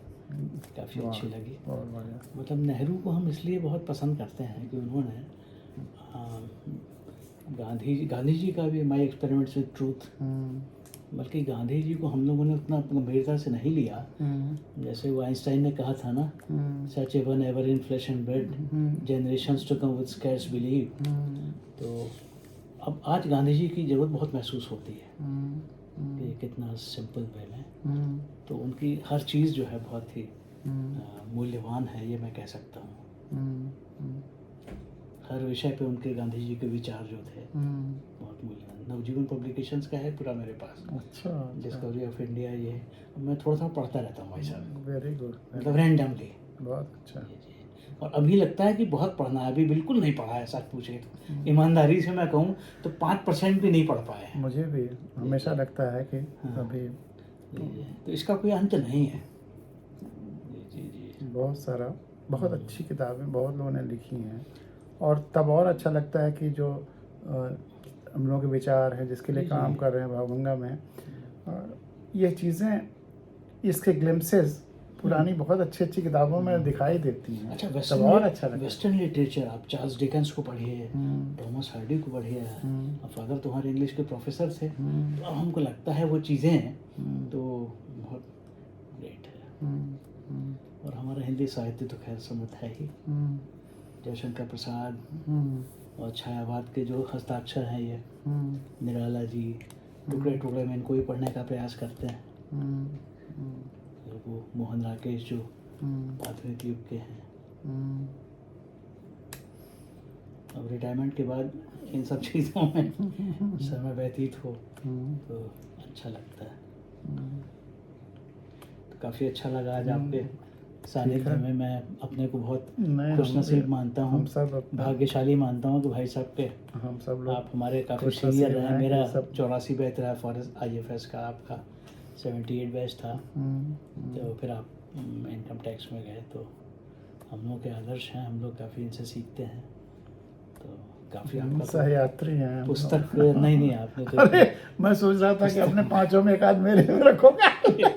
काफ़ी अच्छी लगी। बहुत बढ़िया। मतलब नेहरू को हम इसलिए बहुत पसंद करते हैं कि उन्होंने गांधी जी का भी माई एक्सपेरिमेंट्स विद ट्रूथ, बल्कि गांधी जी को हम लोगों ने उतना गंभीरता से नहीं लिया। जैसे वो आइंस्टाइन ने कहा था ना, such a one ever in flesh and blood, generations to come with scarce believe. तो अब आज गांधी जी की ज़रूरत बहुत महसूस होती है कि कितना सिंपल वे में, तो उनकी हर चीज़ जो है बहुत ही मूल्यवान है, ये मैं कह सकता हूँ। हर विषय पे उनके गांधी जी के विचार जो थे बहुत मूल्यवान। नवजीवन पब्लिकेशंस का है पूरा मेरे पास। अच्छा। डिस्कवरी ऑफ इंडिया, ये मैं थोड़ा थोड़ा पढ़ता रहता हूँ भाई साहब, वेरी गुड, मतलब रैंडमली। बहुत अच्छा। और अभी लगता है कि बहुत पढ़ना है, अभी बिल्कुल नहीं पढ़ा है, सच पूछे तो ईमानदारी से मैं कहूँ तो 5% भी नहीं पढ़ पाए हैं। मुझे भी हमेशा लगता है कि अभी तो इसका कोई अंत नहीं है। बहुत सारा, बहुत अच्छी किताबें बहुत लोगों ने लिखी हैं, और तब और अच्छा लगता है कि जो हम लोगों के विचार हैं, जिसके लिए काम कर रहे हैं भावगंगा में, ये चीज़ें, इसके ग्लिम्सेस पुरानी बहुत अच्छी अच्छी किताबों में दिखाई देती हैं। अच्छा, तब और अच्छा लगता है। वेस्टर्न लिटरेचर, आप चार्ल्स डिकेंस को पढ़िए, थॉमस हार्डी को पढ़िए। अब फादर तुम्हारे इंग्लिश के प्रोफेसर थे, तो अब हमको लगता है वो चीज़ें तो बहुत ग्रेट है। और हमारा हिंदी साहित्य तो खैर समृद्ध है ही। जयशंकर प्रसाद और छायावाद के जो हस्ताक्षर हैं, ये निराला जी टुकड़े टुकड़े में इनको ही पढ़ने का प्रयास करते हैं। वो मोहन राकेश जो आधुनिक युग के हैं। अब रिटायरमेंट के बाद इन सब चीज़ों में समय व्यतीत हो तो अच्छा लगता है। तो काफ़ी अच्छा लगा आज आपके सानिध्य में। मैं अपने को बहुत खुशनसीब मानता हूँ, हम सब भाग्यशाली मानता हूँ कि भाई साहब के हम सब लोग आप हमारे काफ़ी सीनियर रहे हैं। मेरा 84 बैच रहा फॉरेस्ट IFS का, आपका 78 बैच था। तो फिर आप इनकम टैक्स में गए, तो हम लोग के आदर्श हैं, हम लोग काफ़ी इनसे सीखते हैं। तो काफ़ी आपका सहयात्री हैं पुस्तक नहीं आपने तो अरे मैं सोच रहा था कि अपने 5 में एक आध मेरे में रखोगे।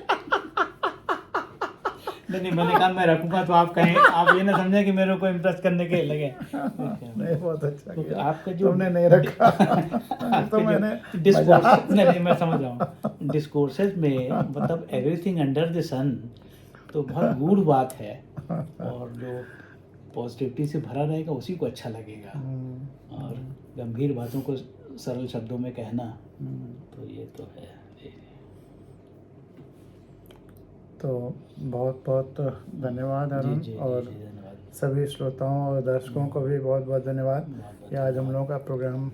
नहीं, मैंने कहा मैं रखूंगा तो आप कहें, आप ये ना समझें कि मेरे को इम्प्रेस करने के लगे। नहीं, बहुत अच्छा किया। आपका जो तुमने नहीं रखा तो मैंने डिस्कोर्स, नहीं मैं समझ रहा हूँ, डिस्कोर्सेज में मतलब एवरीथिंग अंडर द सन तो बहुत गूढ़ बात है, और जो पॉजिटिविटी से भरा रहेगा उसी को अच्छा लगेगा, और गंभीर बातों को सरल शब्दों में कहना, तो ये तो है। तो बहुत बहुत धन्यवाद अरुण, और सभी श्रोताओं और दर्शकों को भी बहुत बहुत धन्यवाद कि आज हम लोगों का प्रोग्राम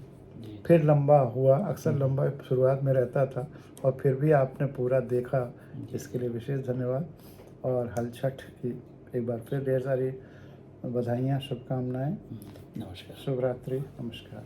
फिर लंबा हुआ। अक्सर लंबा शुरुआत में रहता था और फिर भी आपने पूरा देखा, इसके लिए विशेष धन्यवाद। और हल छठ की एक बार फिर ढेर सारी बधाइयाँ, शुभकामनाएं। नमस्कार, शुभ रात्रि, नमस्कार।